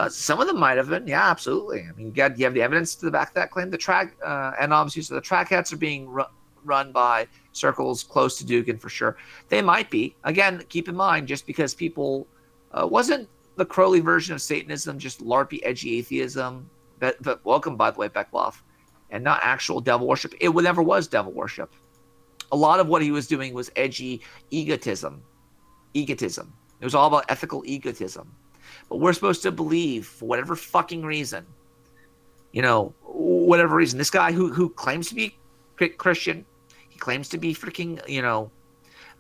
A: Some of them might have been, yeah, absolutely. I mean, you have the evidence to the back of that claim. Anonymous user, the trackheads are being run by circles close to Dugin for sure. They might be. Again, keep in mind, just because people wasn't the Crowley version of Satanism just LARPy, edgy atheism. But welcome, by the way, Beckloff, and not actual devil worship. It never was devil worship. A lot of what he was doing was edgy egotism. It was all about ethical egotism. But we're supposed to believe, for whatever fucking reason, whatever reason, this guy who claims to be Christian, he claims to be freaking,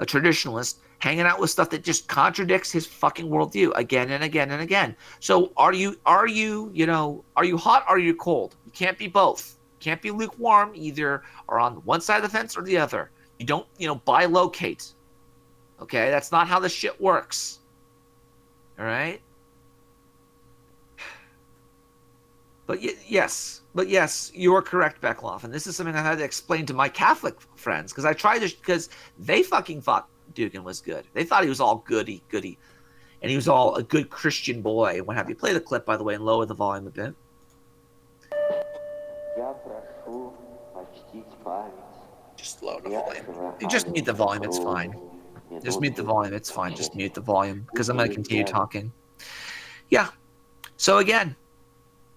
A: a traditionalist, hanging out with stuff that just contradicts his fucking worldview again and again and again. So are you hot or are you cold? You can't be both. You can't be lukewarm, either or on one side of the fence or the other. You don't, bilocate. Okay? That's not how this shit works. All right? But yes, you are correct, Beckloff. And this is something I had to explain to my Catholic friends, because I tried to, because they fucking thought Dugin was good. They thought he was all goody, and he was all a good Christian boy and what have you. Play the clip, by the way, and lower the volume a bit. Just lower the volume. You just mute the volume, it's fine. Just mute the volume, it's fine. Just mute the volume, because I'm going to continue talking. Yeah. So again,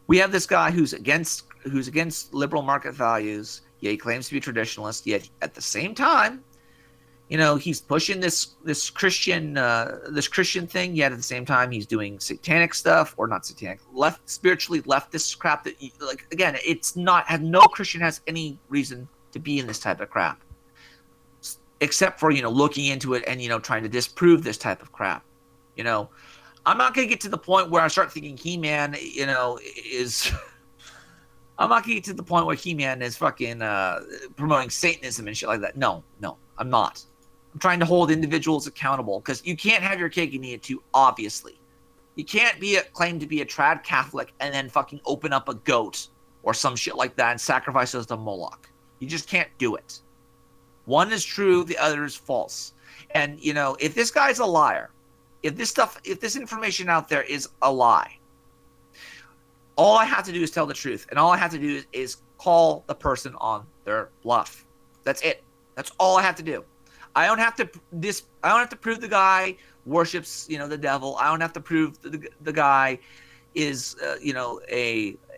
A: we have this guy who's against liberal market values. Yeah, he claims to be traditionalist. Yet at the same time, he's pushing this Christian thing. Yet at the same time, he's doing satanic stuff, or not satanic, spiritually leftist crap. That again, no Christian has any reason to be in this type of crap, except for looking into it and trying to disprove this type of crap. I'm not going to get to the point where I start thinking He-Man, is... I'm not going to get to the point where He-Man is fucking promoting Satanism and shit like that. No, I'm not. I'm trying to hold individuals accountable, because you can't have your cake and eat it too, obviously. You can't claim to be a trad Catholic and then fucking open up a goat or some shit like that and sacrifice those to Moloch. You just can't do it. One is true, the other is false. And, if this guy's a liar, if this information out there is a lie, all I have to do is tell the truth, and all I have to do is call the person on their bluff. That's it. That's all I have to do. I don't have to prove the guy worships, the devil. I don't have to prove the guy is,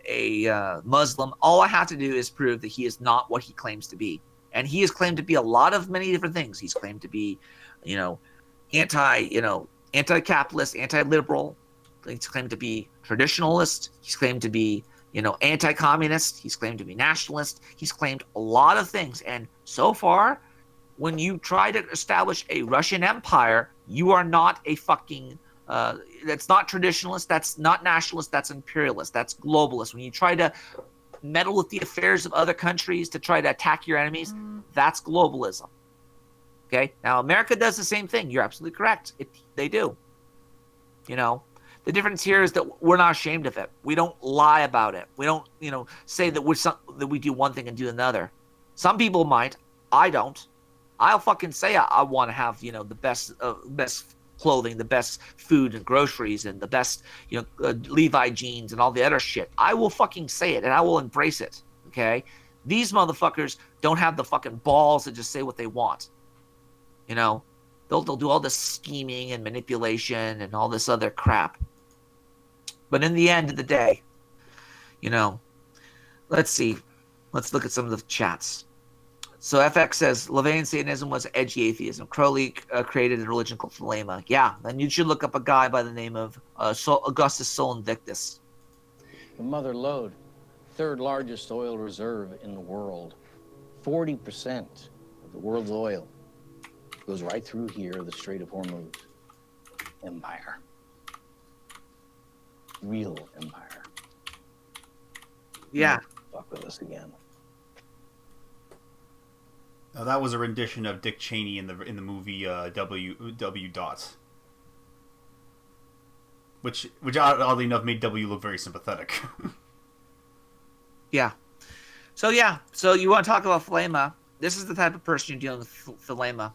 A: a Muslim. All I have to do is prove that he is not what he claims to be, and he has claimed to be many different things. He's claimed to be, anti-capitalist, anti-liberal. He's claimed to be traditionalist. He's claimed to be, anti-communist. He's claimed to be nationalist. He's claimed a lot of things. And so far, when you try to establish a Russian empire, you are not a fucking, that's not traditionalist. That's not nationalist. That's imperialist. That's globalist. When you try to meddle with the affairs of other countries to try to attack your enemies, that's globalism. Okay? Now, America does the same thing. You're absolutely correct. They do. The difference here is that we're not ashamed of it. We don't lie about it. We don't, say that we do one thing and do another. Some people might. I don't. I'll fucking say I want to have, the best clothing, the best food and groceries, and the best, Levi jeans and all the other shit. I will fucking say it, and I will embrace it. Okay? These motherfuckers don't have the fucking balls to just say what they want. They'll do all this scheming and manipulation and all this other crap. But in the end of the day, let's see. Let's look at some of the chats. So FX says, LaVeyan Satanism was edgy atheism. Crowley created a religion called Thelema. Yeah, then you should look up a guy by the name of Augustus Sol Invictus.
M: The Mother Lode, third largest oil reserve in the world. 40% of the world's oil goes right through here, the Strait of Hormuz. Empire. Real empire.
A: Yeah.
M: Fuck with us again.
E: Now, that was a rendition of Dick Cheney in the movie W. Dots, which oddly enough made W look very sympathetic.
A: Yeah. So you want to talk about Thelema? This is the type of person you're dealing with, Thelema.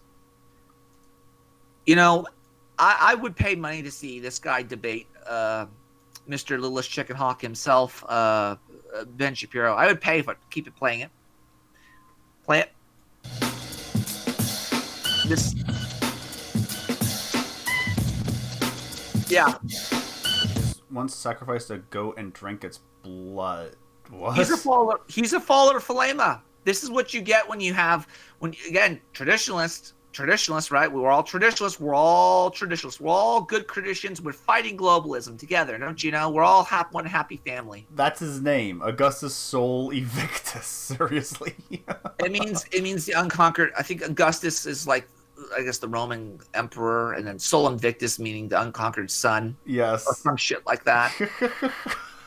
A: You know, I would pay money to see this guy debate Mr. Littlest Chicken Hawk himself, Ben Shapiro. I would pay for it. Keep it playing it. Play it. This. Yeah.
E: Once sacrificed a goat and drank its blood. What?
A: He's a follower. He's a follower of Thelema. This is what you get when you have, again, traditionalists, right? We're all traditionalists. We're all traditionalists. We're all good Christians. We're fighting globalism together, don't you know? We're all one happy family.
E: That's his name, Augustus Sol Invictus. Seriously.
A: It means the unconquered. I think Augustus is like, I guess, the Roman emperor, and then Sol Invictus meaning the unconquered son.
E: Yes.
A: Or some shit like that.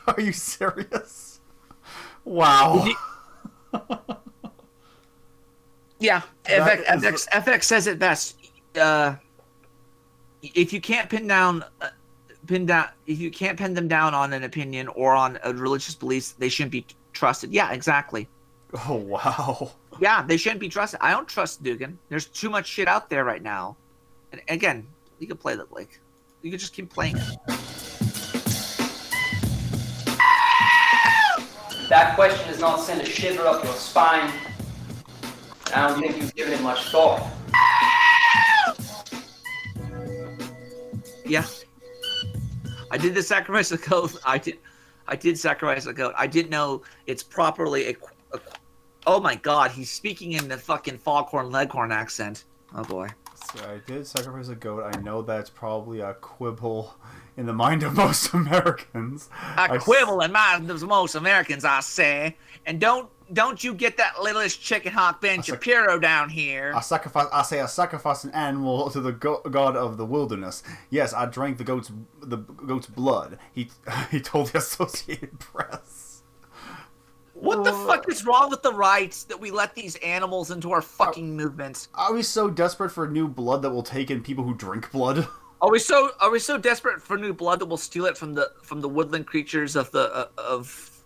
E: Are you serious? Wow.
A: Yeah, FX says it best. If you can't pin them down on an opinion or on a religious beliefs, they shouldn't be trusted. Yeah, exactly.
E: Oh wow.
A: Yeah, they shouldn't be trusted. I don't trust Dugin. There's too much shit out there right now. And again, you can play that like, you can just keep playing it.
N: That question does not send a shiver up your spine. I don't think you've given it much thought.
A: Yeah. I did the sacrifice of goat. I did sacrifice a goat. I didn't know it's properly oh my god, he's speaking in the fucking foghorn leghorn accent. Oh boy.
E: So I did sacrifice a goat. I know that's probably a quibble in the mind of most Americans.
A: A quibble in the mind of most Americans, I say. And don't you get that littlest chicken hawk Ben Shapiro down here.
E: I sacrifice an animal to the god of the wilderness. Yes, I drank the goat's blood. He told the Associated Press.
A: What the fuck is wrong with the right that we let these animals into our fucking movement?
E: Are we so desperate for new blood that will take in people who drink blood?
A: Are we so desperate for new blood that we'll steal it from the woodland creatures of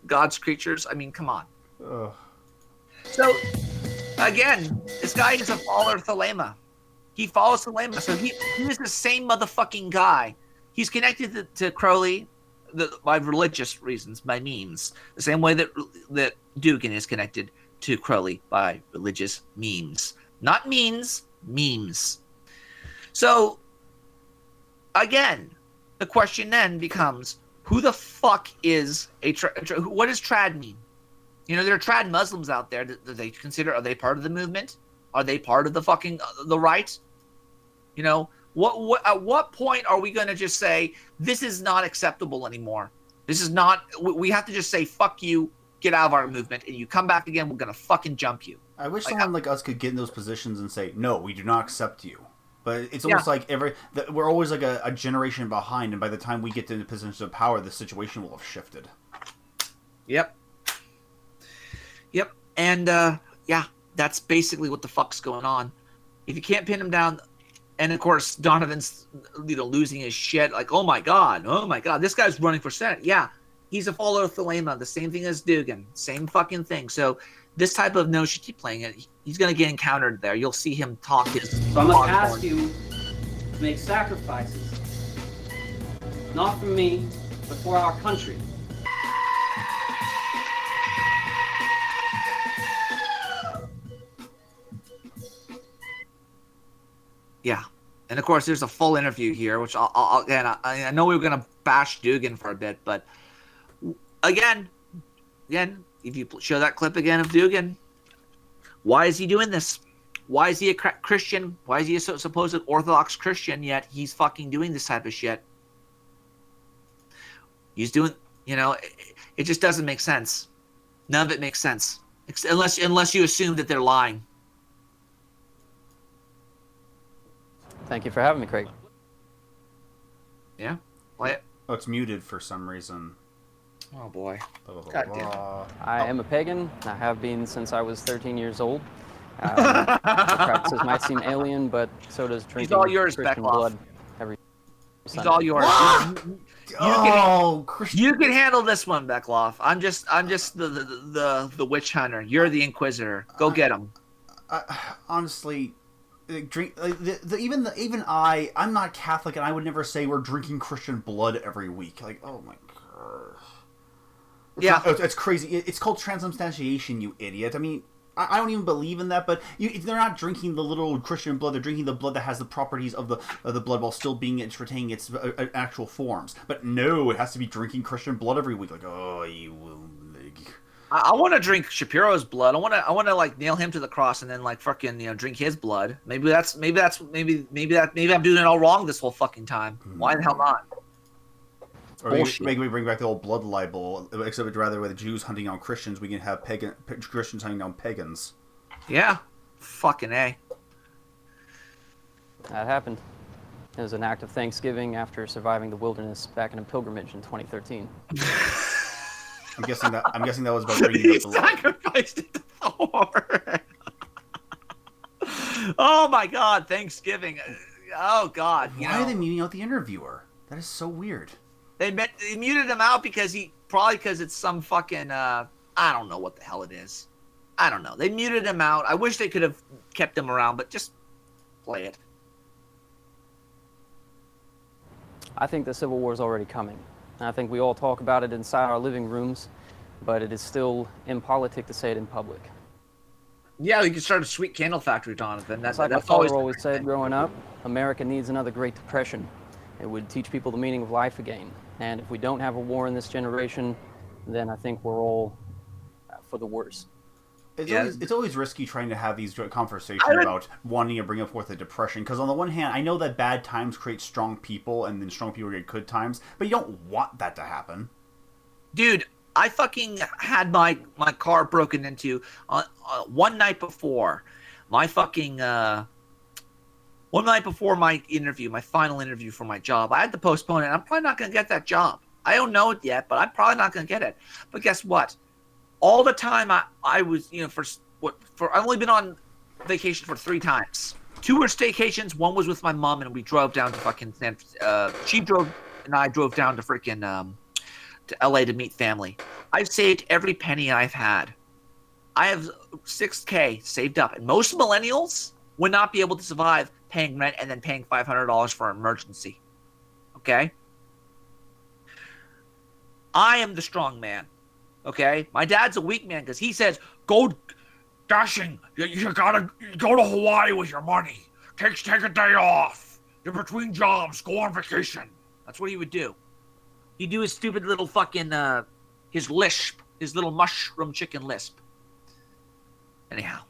A: God's creatures? I mean, come on.
E: Ugh.
A: So, again, this guy is a follower of Thelema. He follows Thelema, so he is the same motherfucking guy. He's connected to Crowley by religious reasons, by memes. The same way that Dugin is connected to Crowley by religious memes. Not memes, memes. So, again, the question then becomes, who the fuck is what does trad mean? You know, there are trad Muslims out there that they consider, are they part of the movement? Are they part of the fucking, the right? You know, at what point are we going to just say, this is not acceptable anymore? This is not, we have to just say, fuck you, get out of our movement, and you come back again, we're going to fucking jump you.
E: I wish someone like us could get in those positions and say, no, we do not accept you. But it's almost like we're always like a generation behind, and by the time we get to the positions of power, the situation will have shifted.
A: Yep. And, yeah, that's basically what the fuck's going on. If you can't pin him down, and of course, Donovan's, losing his shit, like, oh my god, this guy's running for Senate. Yeah, he's a follower of Thelema, the same thing as Dugin, same fucking thing. So this type of notion, keep playing it, he's going to get encountered there. You'll see him talk his...
N: So I must ask you to make sacrifices, not for me, but for our country.
A: Yeah. And of course, there's a full interview here, which I know we were going to bash Dugin for a bit, but again, if you show that clip again of Dugin, why is he doing this? Why is he a Christian? Why is he a supposed Orthodox Christian, yet he's fucking doing this type of shit? He's doing, it just doesn't make sense. None of it makes sense. Unless you assume that they're lying.
O: Thank you for having me, Craig.
A: Yeah? Play it.
E: Oh, it's muted for some reason.
A: Oh, boy.
E: God damn.
O: I am a pagan. I have been since I was 13 years old. The practices might seem alien, but so does drinking
A: all yours,
O: Christian
A: Beckloff.
O: blood every Sunday.
A: He's all yours. You can handle this one, Beckloff. I'm just the witch hunter. You're the inquisitor. Go get him.
E: honestly, I'm not Catholic, and I would never say we're drinking Christian blood every week. Like, oh my god.
A: Yeah,
E: it's crazy. It's called transubstantiation, you idiot. I mean, I don't even believe in that, but they're not drinking the literal Christian blood. They're drinking the blood that has the properties of the blood while still retaining its actual forms. But no, it has to be drinking Christian blood every week. Like, oh, you will.
A: I want to drink Shapiro's blood. I want to like nail him to the cross and then like fucking drink his blood. Maybe I'm doing it all wrong this whole fucking time. Why the hell not?
E: Or maybe we bring back the old blood libel, except rather with the Jews hunting down Christians, we can have Christians hunting down pagans.
A: Yeah, fucking A.
O: That happened. It was an act of thanksgiving after surviving the wilderness back in a pilgrimage in 2013.
E: I'm guessing that was about bringing the blood.
A: Sacrificed it to Thor. Oh my God, Thanksgiving. Oh God.
E: Why are they muting out the interviewer? That is so weird.
A: They muted him out because because it's some fucking I don't know what the hell it is. I don't know. They muted him out. I wish they could have kept him around, but just play it.
O: I think the Civil War is already coming. I think we all talk about it inside our living rooms, but it is still impolitic to say it in public.
A: Yeah, you can start a sweet candle factory, Jonathan.
O: That's like my father always said growing up, America needs another Great Depression. It would teach people the meaning of life again. And if we don't have a war in this generation, then I think we're all for the worse.
E: It's always risky trying to have these conversations about wanting to bring forth a depression, because on the one hand, I know that bad times create strong people, and then strong people get good times, but you don't want that to happen.
A: Dude, I fucking had my car broken into one night before my fucking one night before my interview, my final interview for my job. I had to postpone it. I'm probably not going to get that job. I don't know it yet, but I'm probably not going to get it. But guess what? All the time I was, I've only been on vacation for 3 times. 2 were staycations. 1 was with my mom, and we drove down to fucking she drove, and I drove down to freaking to LA to meet family. I've saved every penny I've had. I have $6K saved up, and most millennials would not be able to survive paying rent and then paying $500 for an emergency. Okay? I am the strong man. Okay? My dad's a weak man because he says, go dashing. You gotta go to Hawaii with your money. Take a day off. You're between jobs. Go on vacation. That's what he would do. He'd do his stupid little fucking, his lisp. His little mushroom chicken lisp. Anyhow.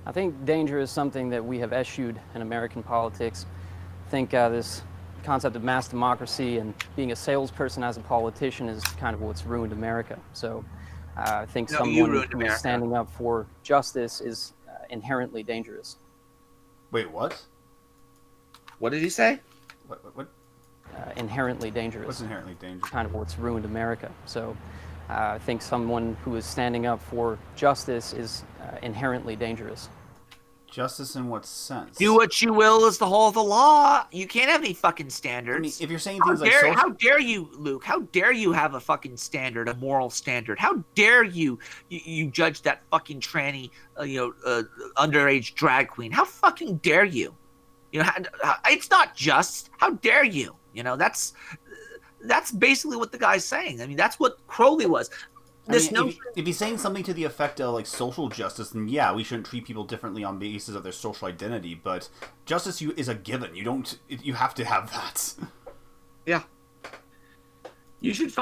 O: I think danger is something that we have eschewed in American politics. I think this concept of mass democracy and being a salesperson as a politician is kind of what's ruined America. So I think someone who is standing up for justice is inherently dangerous.
E: Wait, what?
A: What did he say?
E: What?
O: Inherently dangerous.
E: What's inherently dangerous?
O: Kind of what's ruined America. So I think someone who is standing up for justice is inherently dangerous.
E: Justice in what sense?
A: Do what you will is the whole of the law. You can't have any fucking standards.
E: I mean, if you're saying things like social...
A: How dare you, Luke? How dare you have a fucking standard, a moral standard? How dare you judge that fucking tranny, underage drag queen? How fucking dare you? It's not just. How dare you? That's basically what the guy's saying. I mean, that's what Crowley was.
E: If he's saying something to the effect of like social justice, then yeah, we shouldn't treat people differently on the basis of their social identity. But justice is a given. You have to have that.
A: Yeah. You should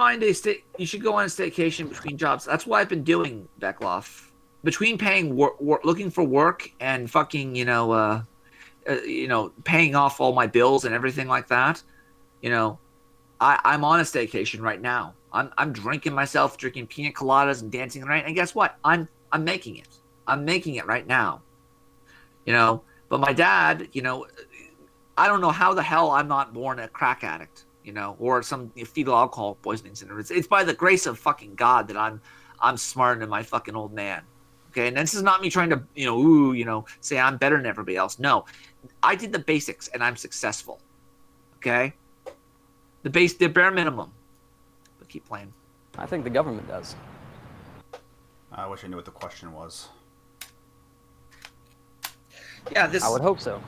A: You should go on a staycation between jobs. That's what I've been doing, Beckloff. Between paying looking for work and fucking paying off all my bills and everything like that. I'm on a staycation right now. I'm drinking myself, drinking pina coladas and dancing around. And guess what? I'm making it. I'm making it right now. But my dad, I don't know how the hell I'm not born a crack addict, or some fetal alcohol poisoning syndrome. It's by the grace of fucking God that I'm smarter than my fucking old man. Okay, and this is not me trying to, say I'm better than everybody else. No, I did the basics and I'm successful. Okay, the bare minimum. But keep playing.
O: I think the government does.
E: I wish I knew what the question was.
A: Yeah, this.
O: I would hope so.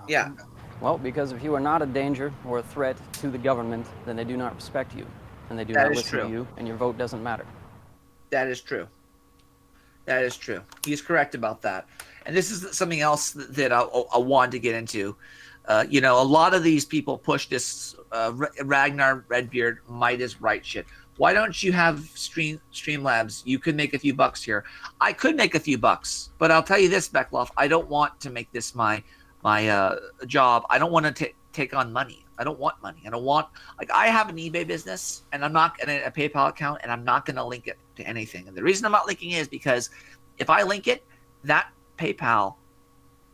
A: Yeah.
O: Well, because if you are not a danger or a threat to the government, then they do not respect you, and they do
A: That
O: not
A: is
O: listen
A: true.
O: to you, and your vote doesn't matter.
A: That is true. That is true. He's correct about that. And this is something else that I wanted to get into. You know, a lot of these people push this Ragnar Redbeard might is right shit. Why don't you have Streamlabs? You could make a few bucks here. I could make a few bucks, but I'll tell you this, Beckloff, I don't want to make this my job. I don't want to take on money. I don't want money. I don't want, like, I have an eBay business and I'm not going to a PayPal account, and I'm not going to link it to anything. And the reason I'm not linking it is because if I link it, that PayPal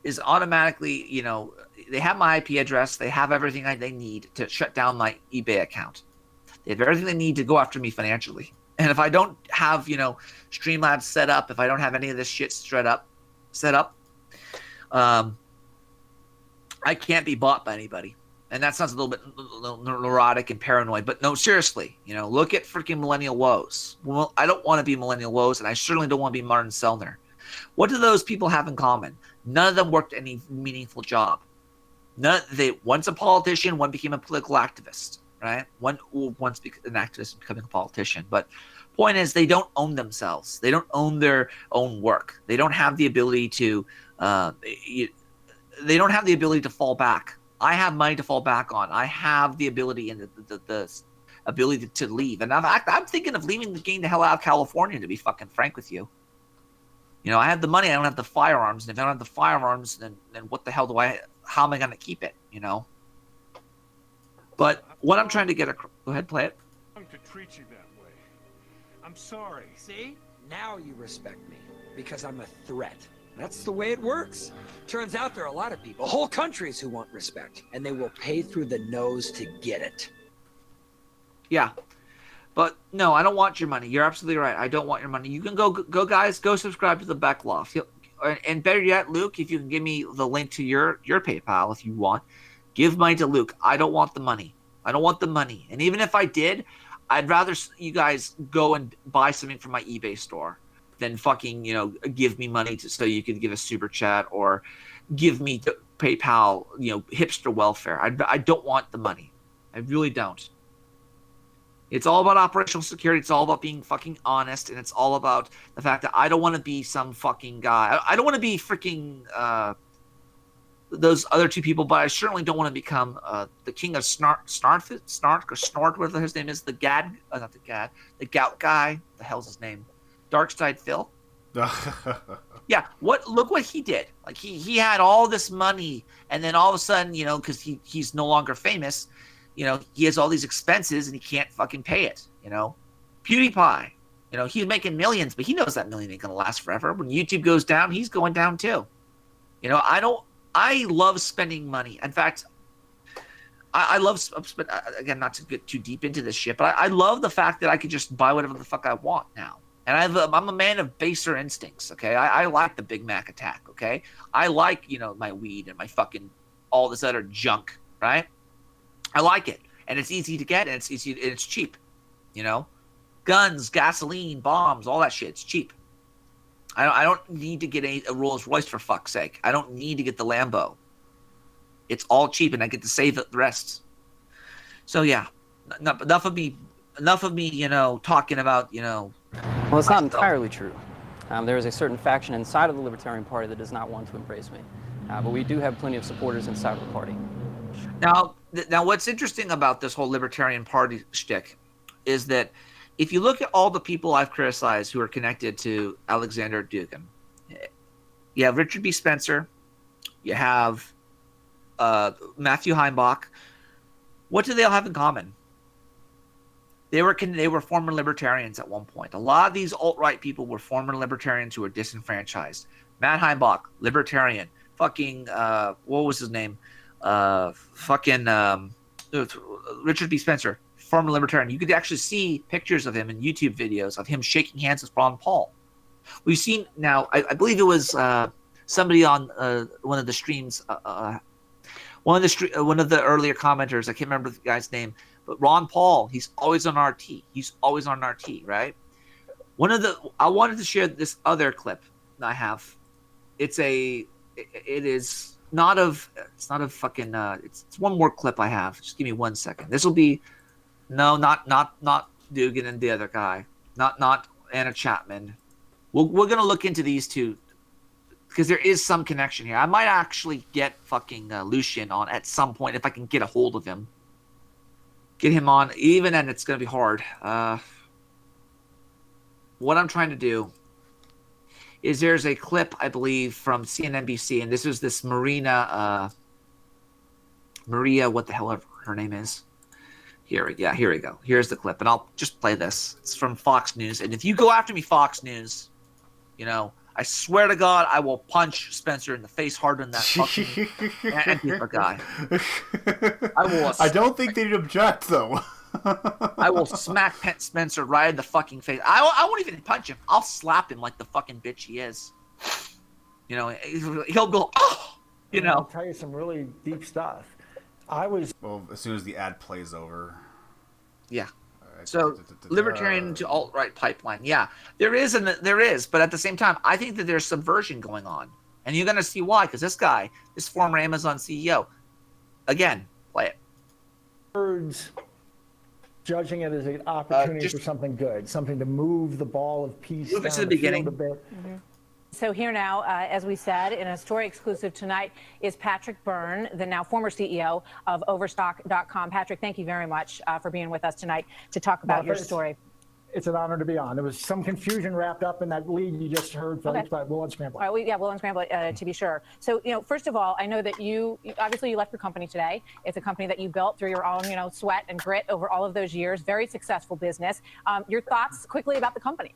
A: is automatically, you know, they have my IP address. They have everything they need to shut down my eBay account. They have everything they need to go after me financially. And if I don't have, you know, Streamlabs set up, if I don't have any of this shit set up, I can't be bought by anybody. And that sounds a little bit neurotic and paranoid, but no, seriously, you know, look at freaking Millennial Woes. Well, I don't want to be Millennial Woes, and I certainly don't want to be Martin Sellner. What do those people have in common? None of them worked any meaningful job. One's a politician, one became a political activist, right? One's an activist and becoming a politician. But point is, they don't own themselves. They don't own their own work. They don't have the ability to. They don't have the ability to fall back. I have money to fall back on. I have the ability and the ability to leave. And I'm thinking of leaving the game the hell out of California, to be fucking frank with you. You know, I have the money, I don't have the firearms. And if I don't have the firearms, then what the hell how am I going to keep it, you know? But what I'm trying to get go ahead, play it.
P: I'm to treat you that way. I'm sorry.
Q: See? Now you respect me, because I'm a threat. That's the way it works. Turns out there are a lot of people, whole countries, who want respect, and they will pay through the nose to get it.
A: Yeah. But no, I don't want your money. You're absolutely right. I don't want your money. You can go guys, go subscribe to the Beckloff. And better yet, Luke, if you can give me the link to your PayPal if you want, give money to Luke. I don't want the money. I don't want the money. And even if I did, I'd rather you guys go and buy something from my eBay store than fucking, you know, give me money so you could give a super chat or give me the PayPal, you know, hipster welfare. I don't want the money. I really don't. It's all about operational security. It's all about being fucking honest, and it's all about the fact that I don't want to be some fucking guy. I don't want to be freaking those other two people, but I certainly don't want to become the king of snark or snort, whatever his name is. The gout guy. The hell's his name? Darkside Phil. Yeah, look what he did. Like he had all this money, and then all of a sudden, you know, because he's no longer famous, you know, he has all these expenses and he can't fucking pay it, you know. PewDiePie, you know, he's making millions, but he knows that million ain't gonna last forever. When YouTube goes down, he's going down too. You know, I love spending money. In fact, I love, again, not to get too deep into this shit, but I love the fact that I could just buy whatever the fuck I want now. And I'm a man of baser instincts, okay? I like the Big Mac attack, okay? I like, you know, my weed and my fucking all this other junk, right? I like it. And it's easy to get, and it's cheap, you know? Guns, gasoline, bombs, all that shit, it's cheap. I don't need to get a Rolls Royce, for fuck's sake. I don't need to get the Lambo. It's all cheap, and I get to save the rest. So, yeah, enough of me, you know, talking about, you know.
O: Well, it's not entirely true. There is a certain faction inside of the Libertarian Party that does not want to embrace me. But we do have plenty of supporters inside of the party.
A: Now, what's interesting about this whole Libertarian Party shtick is that if you look at all the people I've criticized who are connected to Alexander Dugin, you have Richard B. Spencer, you have Matthew Heimbach. What do they all have in common? They were former libertarians at one point. A lot of these alt-right people were former libertarians who were disenfranchised. Matt Heimbach, libertarian. Fucking, what was his name? Richard B. Spencer, former libertarian. You could actually see pictures of him in YouTube videos of him shaking hands with Ron Paul. We've seen now, I believe it was somebody on one of the streams, one of the earlier commenters, I can't remember the guy's name, but Ron Paul, he's always on RT. He's always on RT, right? I wanted to share this other clip that I have. It's not of fucking it's one more clip I have. Just give me 1 second. This will be not Dugan and the other guy. Not Anna Chapman. We're gonna look into these two because there is some connection here. I might actually get fucking Lucian on at some point if I can get a hold of him. Get him on, even then it's gonna be hard. What I'm trying to do is there's a clip, I believe, from CNNBC, and this was this Maria, what the hell her name is. Here we go. Here's the clip, and I'll just play this. It's from Fox News, and if you go after me, Fox News, I swear to God, I will punch Spencer in the face harder than that fucking Antifa guy.
E: I don't think they'd object, though.
A: I will smack Spencer right in the fucking face. I won't even punch him. I'll slap him like the fucking bitch he is. He'll go, oh!
R: I'll tell you some really deep stuff.
E: Well, as soon as the ad plays over.
A: Yeah. So, libertarian to alt-right pipeline. Yeah, there is, but at the same time, I think that there's subversion going on. And you're going to see why, because this former Amazon CEO, again, play it.
R: Words, judging it as an opportunity for something good, something to move the ball of peace
A: move it to the beginning.
R: A bit.
I: So here now, as we said, in a story exclusive tonight is Patrick Byrne, the now former CEO of Overstock.com. Patrick, thank you very much for being with us tonight to talk about your story.
R: It's an honor to be on. There was some confusion wrapped up in that lead you just heard, folks, but we'll unscramble it.
I: All right, we'll unscramble it to be sure. So, first of all, I know that you left your company today. It's a company that you built through your own, sweat and grit over all of those years. Very successful business. Your thoughts quickly about the company?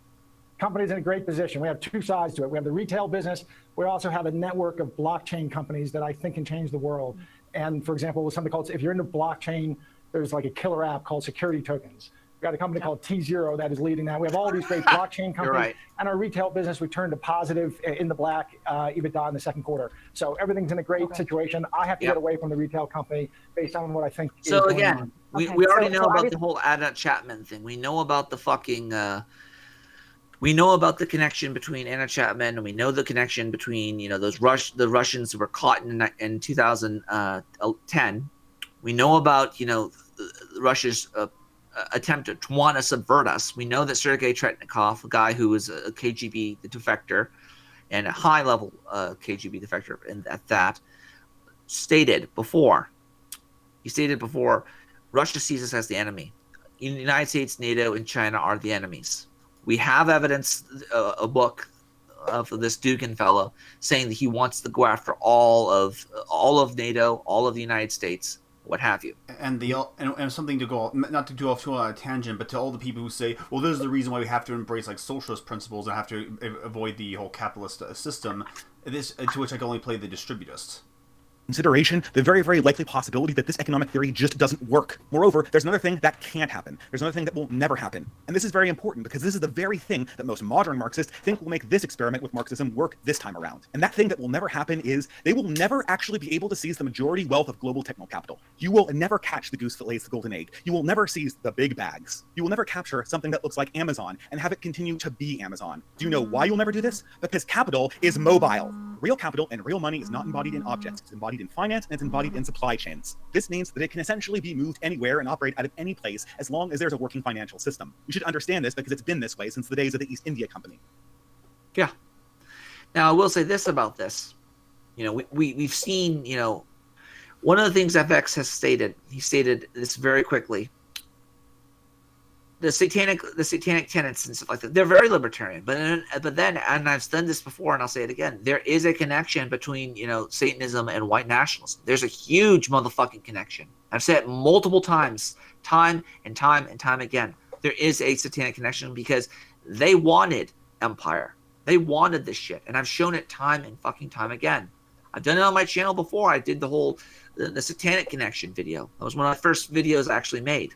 R: Company's in a great position. We have two sides to it. We have the retail business. We also have a network of blockchain companies that I think can change the world. And for example, with something called, if you're into blockchain, there's like a killer app called Security Tokens. We've got a company called T0 that is leading that. We have all these great blockchain companies.
A: Right.
R: And our retail business returned to positive in the black EBITDA in the second quarter. So everything's in a great situation. I have to get away from the retail company based on what I think is going on.
A: we already know about the whole Anna Chapman thing. We know about the fucking... we know about the connection between Anna Chapman, and we know the connection between the Russians who were caught in 2010. We know about Russia's attempt to want to subvert us. We know that Sergei Tretnikov, a guy who was a KGB defector and a high-level KGB defector, and at that, stated before Russia sees us as the enemy. The United States, NATO, and China are the enemies. We have evidence, a book of this Dugan fellow saying that he wants to go after all of NATO, all of the United States, what have you.
E: And something to go, not to do off too on a tangent, but to all the people who say, well, this is the reason why we have to embrace like socialist principles and have to avoid the whole capitalist system. This to which I can only play the distributist.
S: Consideration the very, very likely possibility that this economic theory just doesn't work. Moreover, there's another thing that can't happen. There's another thing that will never happen. And this is very important because this is the very thing that most modern Marxists think will make this experiment with Marxism work this time around. And that thing that will never happen is they will never actually be able to seize the majority wealth of global techno capital. You will never catch the goose that lays the golden egg. You will never seize the big bags. You will never capture something that looks like Amazon and have it continue to be Amazon. Do you know why you'll never do this? Because capital is mobile. Real capital and real money is not embodied in objects. It's embodied in finance and it's embodied in supply chains. This means that it can essentially be moved anywhere and operate out of any place as long as there's a working financial system. You should understand this because it's been this way since the days of the East India Company.
A: Yeah. Now, I will say this about this. We've seen, one of the things FX has stated, he stated this very quickly, the satanic tenets and stuff like that, they're very libertarian. But then, and I've done this before, and I'll say it again, there is a connection between Satanism and white nationalism. There's a huge motherfucking connection. I've said it multiple times, time and time and time again. There is a satanic connection because they wanted empire. They wanted this shit, and I've shown it time and fucking time again. I've done it on my channel before. I did the satanic connection video. That was one of the first videos I actually made.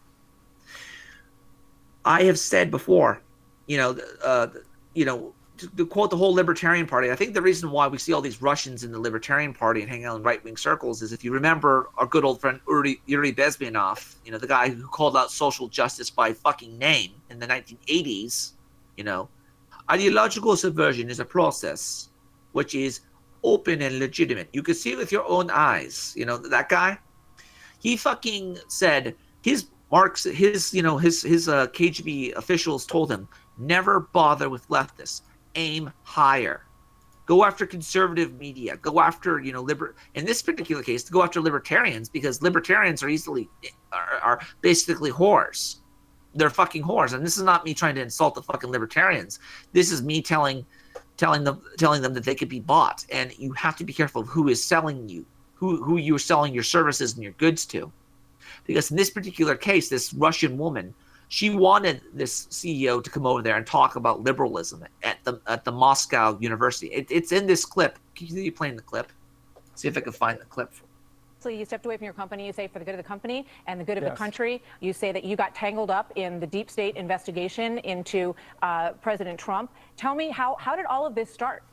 A: I have said before, to quote the whole Libertarian Party, I think the reason why we see all these Russians in the Libertarian Party and hanging out in right-wing circles is if you remember our good old friend Yuri Bezmenov, the guy who called out social justice by fucking name in the 1980s, Ideological subversion is a process which is open and legitimate. You can see it with your own eyes. You know, that guy, he fucking said his KGB officials told him, never bother with leftists, aim higher. Go after conservative media. Go after, in this particular case, go after libertarians, because libertarians are basically whores. They're fucking whores. And this is not me trying to insult the fucking libertarians. This is me telling them that they could be bought. And you have to be careful of who is selling you, who you're selling your services and your goods to. Because in this particular case, this Russian woman, she wanted this CEO to come over there and talk about liberalism at the Moscow University. It's in this clip. Can you playing the clip? See if I can find the clip.
I: So you stepped away from your company, you say, for the good of the company and the good of the country. You say that you got tangled up in the deep state investigation into President Trump. Tell me, how did all of this start?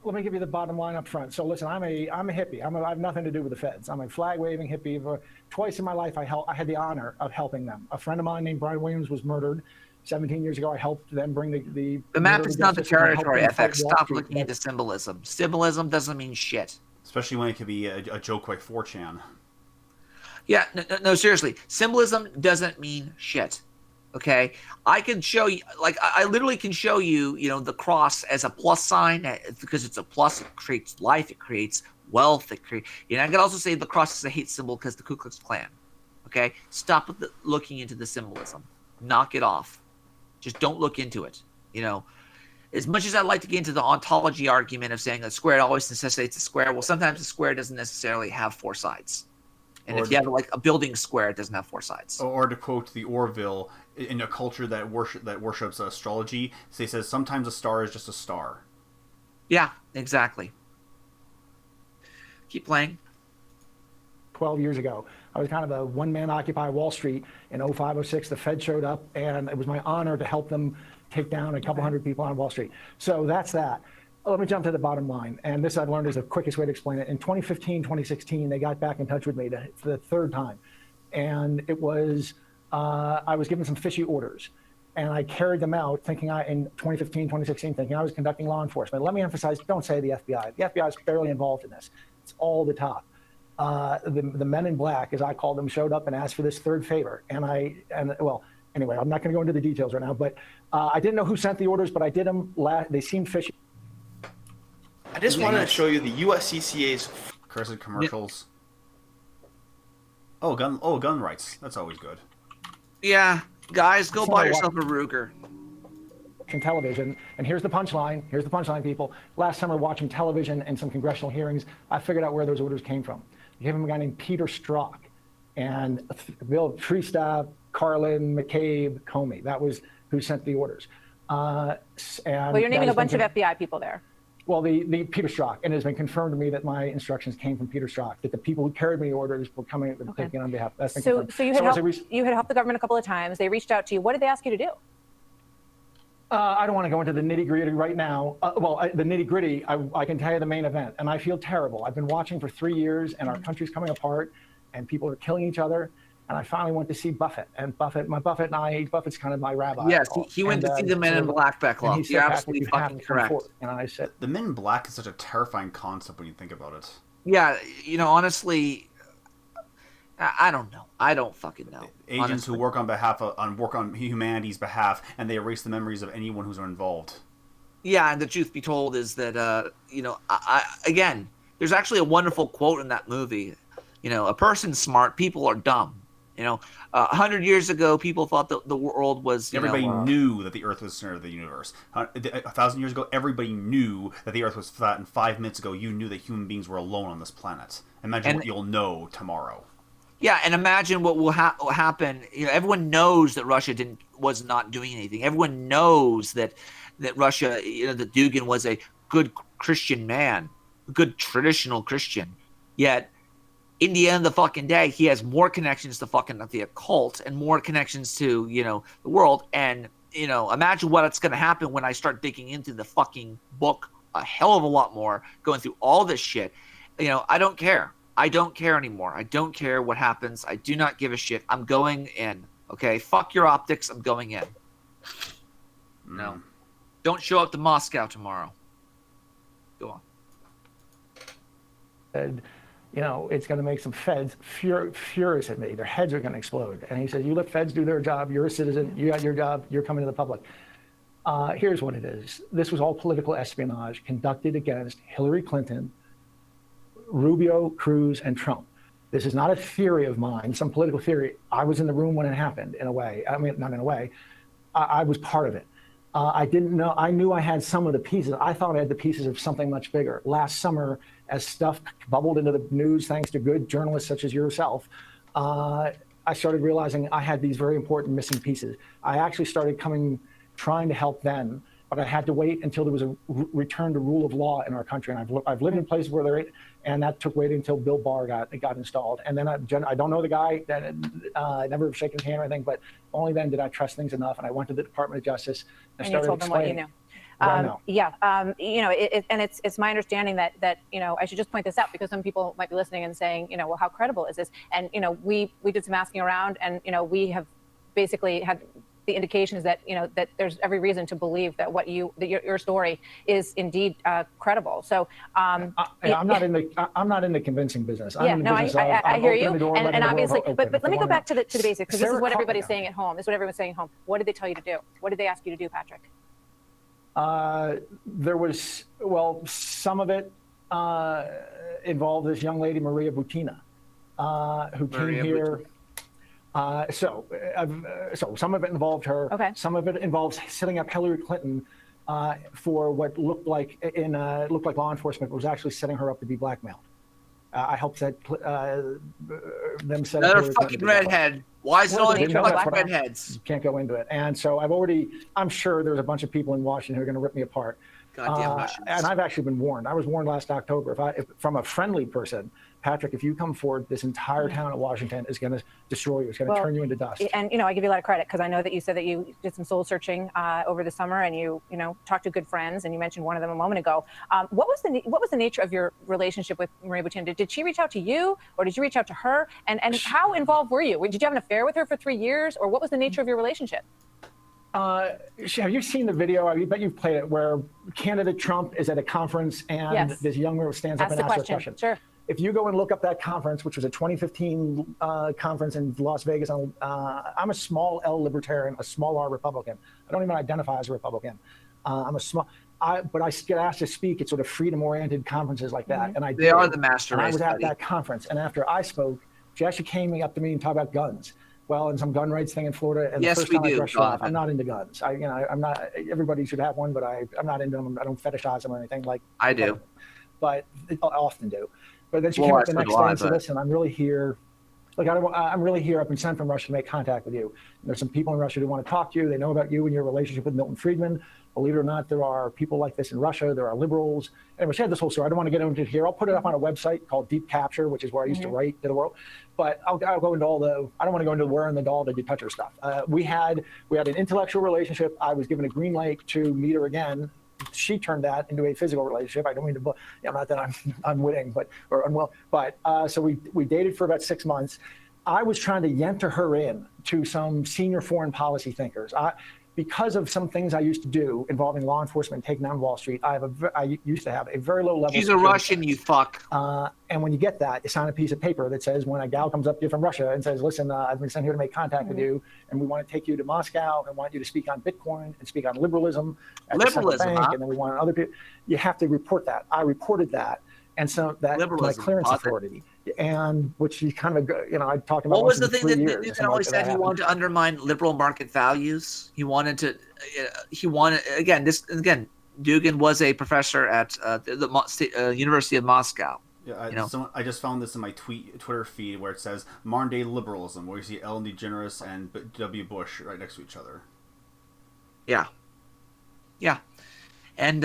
R: Let me give you the bottom line up front. So listen, I'm a hippie. I have nothing to do with the feds. I'm a flag-waving hippie. Twice in my life, I had the honor of helping them. A friend of mine named Brian Williams was murdered 17 years ago. I helped them bring the
A: map is not the territory, FX. Stop looking into symbolism. Symbolism doesn't mean shit.
E: Especially when it could be a joke like 4chan.
A: Yeah, no, seriously. Symbolism doesn't mean shit. Okay? I can show you, I literally can show you, the cross as a plus sign, because it's a plus. It creates life. It creates wealth. I can also say the cross is a hate symbol because the Ku Klux Klan. Okay? Stop looking into the symbolism. Knock it off. Just don't look into it. As much as I'd like to get into the ontology argument of saying a square always necessitates a square, well, sometimes a square doesn't necessarily have four sides. And if you have a building square, it doesn't have four sides.
E: Or to quote the Orville, in a culture that worships astrology, he says sometimes a star is just a star.
A: Yeah, exactly. Keep playing.
R: 12 years ago, I was kind of a one-man Occupy Wall Street. In 05, 06, the Fed showed up, and it was my honor to help them take down a couple hundred people on Wall Street. So that's that. Let me jump to the bottom line. And this I've learned is the quickest way to explain it. In 2015, 2016, they got back in touch with me for the third time. And it was, I was given some fishy orders. And I carried them out in 2015, 2016, thinking I was conducting law enforcement. Let me emphasize, don't say the FBI. The FBI is barely involved in this. It's all the top. The men in black, as I called them, showed up and asked for this third favor. Anyway, I'm not going to go into the details right now, but I didn't know who sent the orders, but I did them. They seemed fishy.
T: I just wanted to show you the USCCA's
E: cursed commercials. Oh, gun rights. That's always good.
A: Yeah, guys, go buy yourself a Ruger.
R: Watching television, and here's the punchline. Here's the punchline, people. Last summer, watching television and some congressional hearings, I figured out where those orders came from. They came from a guy named Peter Strzok, and Bill Trista, Carlin, McCabe, Comey. That was who sent the orders.
I: Well, you're naming a bunch of FBI people there.
R: Well, the Peter Strzok, and it has been confirmed to me that my instructions came from Peter Strzok, that the people who carried me orders were coming and taking on behalf. That's been confirmed.
I: So you had helped the government a couple of times. They reached out to you. What did they ask you to do?
R: I don't want to go into the nitty-gritty right now. The nitty-gritty, I can tell you the main event, and I feel terrible. I've been watching for 3 years, and our country's coming apart, and people are killing each other. And I finally went to see Buffett, and Buffett's kind of my rabbi.
A: Yes, he went to see the Men in Black back off. You're absolutely fucking correct.
R: And I said,
E: the Men in Black is such a terrifying concept when you think about it.
A: Yeah, honestly, I don't know. I don't fucking know.
E: Agents
A: honestly.
E: who work on humanity's behalf, and they erase the memories of anyone who's involved.
A: Yeah, and the truth be told is that again, there's actually a wonderful quote in that movie. A person's smart, people are dumb. 100 years ago, people thought that the world was.
E: Everybody knew that the Earth was the center of the universe. 1,000 years ago, everybody knew that the Earth was flat, and 5 minutes ago, you knew that human beings were alone on this planet. Imagine what you'll know tomorrow.
A: Yeah, and imagine what will happen. Everyone knows that Russia was not doing anything. Everyone knows that Russia, that Dugin was a good Christian man, a good traditional Christian. Yet, in the end of the fucking day, he has more connections to fucking the occult and more connections to, the world. And, imagine what it's going to happen when I start digging into the fucking book a hell of a lot more, going through all this shit. I don't care. I don't care anymore. I don't care what happens. I do not give a shit. I'm going in. Okay? Fuck your optics. I'm going in. No. Don't show up to Moscow tomorrow. Go on.
R: Said, you know, it's going to make some feds furious at me. Their heads are going to explode. And he said, you let feds do their job. You're a citizen. You got your job. You're coming to the public. Here's what it is. This was all political espionage conducted against Hillary Clinton, Rubio, Cruz, and Trump. This is not a theory of mine, some political theory. I was in the room when it happened, in a way. I mean, not in a way. I was part of it. I didn't know. I knew I had some of the pieces. I thought I had the pieces of something much bigger. Last summer, as stuff bubbled into the news, thanks to good journalists such as yourself, I started realizing I had these very important missing pieces. I actually started trying to help then, but I had to wait until there was a return to rule of law in our country. And I've lived in places where there, and that took waiting until Bill Barr got installed. And then I don't know the guy, that never shaken his hand or anything, but only then did I trust things enough. And I went to the Department of Justice and started
I: you told them what you knew. And it's my understanding that I should just point this out because some people might be listening and saying, well, how credible is this? And we did some asking around, and we have basically had the indication is that that there's every reason to believe that your story is indeed credible. So
R: I'm not in the convincing business.
I: I hear you. And obviously, but let me go back to the basics, because this is what everybody's saying at home. This is what everyone's saying at home. What did they tell you to do? What did they ask you to do, Patrick?
R: There was, some of it involved this young lady, Maria Butina, who came here. So some of it involved her. Okay. Some of it involves setting up Hillary Clinton for what looked like law enforcement, but was actually setting her up to be blackmailed. I helped set them set up.
A: Another fucking redhead. Why is it always fucking redheads?
R: You can't go into it. And so I'm sure there's a bunch of people in Washington who are going to rip me apart.
A: Goddamn Russians.
R: And I've actually been warned. I was warned last October. If from a friendly person, Patrick, if you come forward, this entire town of Washington is going to destroy you. It's going to turn you into dust.
I: And I give you a lot of credit because I know that you said that you did some soul searching over the summer, and you talked to good friends, and you mentioned one of them a moment ago. What was the nature of your relationship with Maria Butina? Did she reach out to you, or did you reach out to her? And how involved were you? Did you have an affair with her for 3 years, or what was the nature of your relationship?
R: Have you seen the video? I bet you've played it, where candidate Trump is at a conference and this young girl stands up and asks a question.
I: Sure.
R: If you go and look up that conference, which was a 2015 conference in Las Vegas, I'm a small L libertarian, a small R Republican. I don't even identify as a Republican. But I get asked to speak at sort of freedom-oriented conferences like that, and
A: they are the master race.
R: I was at that conference, and after I spoke, she actually came up to me and talked about guns. Well, and some gun rights thing in Florida. And
A: yes,
R: the first
A: we
R: time
A: do.
R: I brushed off, I'm not into guns. I'm not. Everybody should have one, but I'm not into them. I don't fetishize them or anything like.
A: I do.
R: But I often do. But then she came up the next day and said, "Listen, I'm really here. I'm really here. I've been sent from Russia to make contact with you. And there's some people in Russia who want to talk to you. They know about you and your relationship with Milton Friedman. Believe it or not, there are people like this in Russia. There are liberals. Anyway, she had this whole story. I don't want to get into it here. I'll put it up on a website called Deep Capture, which is where I used to write to the world. But I'll go into I don't want to go into where in the doll did you touch her stuff. We had an intellectual relationship. I was given a green light to meet her again. She turned that into a physical relationship. I don't mean to, not that I'm unwitting, or unwell. But so we dated for about 6 months. I was trying to yenter her in to some senior foreign policy thinkers. Because of some things I used to do involving law enforcement taking down Wall Street, I used to have a very low level.
A: She's a Russian, you fuck.
R: And when you get that, you sign a piece of paper that says, when a gal comes up to you from Russia and says, listen, I've been sent here to make contact with you, and we want to take you to Moscow and want you to speak on Bitcoin and speak on liberalism at the central bank, and then we want other people. You have to report that. I reported that. And so that my clearance authority, and which you kind of, I talked about.
A: What was the thing that Dugan always said? He wanted to undermine liberal market values. He wanted, Dugan was a professor at the University of Moscow.
E: Yeah, I just found this in my Twitter feed where it says modern day liberalism, where you see Ellen DeGeneres and W. Bush right next to each other. Yeah.
A: And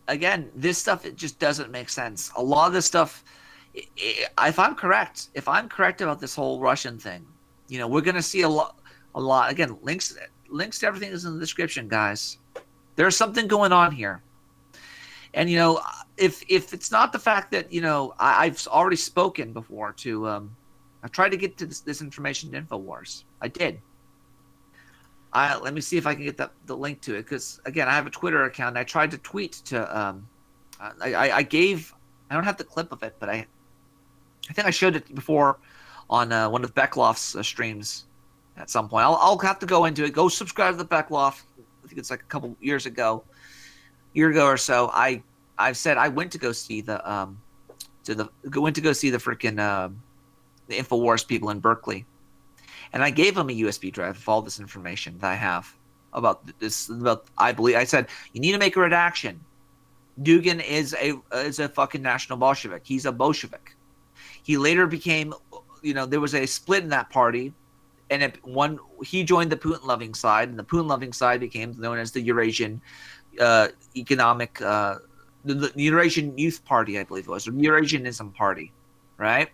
A: Again, this stuff, it just doesn't make sense. A lot of this stuff, if I'm correct about this whole Russian thing, we're going to see a lot. Again, links to everything is in the description, guys. There's something going on here. And, if it's not the fact that, I've already spoken before to, I tried to get to this information to InfoWars. I did. Let me see if I can get the link to it, because again, I have a Twitter account. And I tried to tweet to I don't have the clip of it, but I think I showed it before on one of Beckloff's streams at some point. I'll have to go into it. Go subscribe to the Beckloff. I think it's like a year ago or so. I've said I went to go see the freaking the InfoWars people in Berkeley, and I gave them a USB drive of all this information that I have about this. I said, you need to make a redaction. Dugin is a fucking National Bolshevik. He's a Bolshevik. He later became, there was a split in that party, and he joined the Putin-loving side, and the Putin-loving side became known as the Eurasian Economic, the Eurasian Youth Party, I believe it was, or Eurasianism Party, right?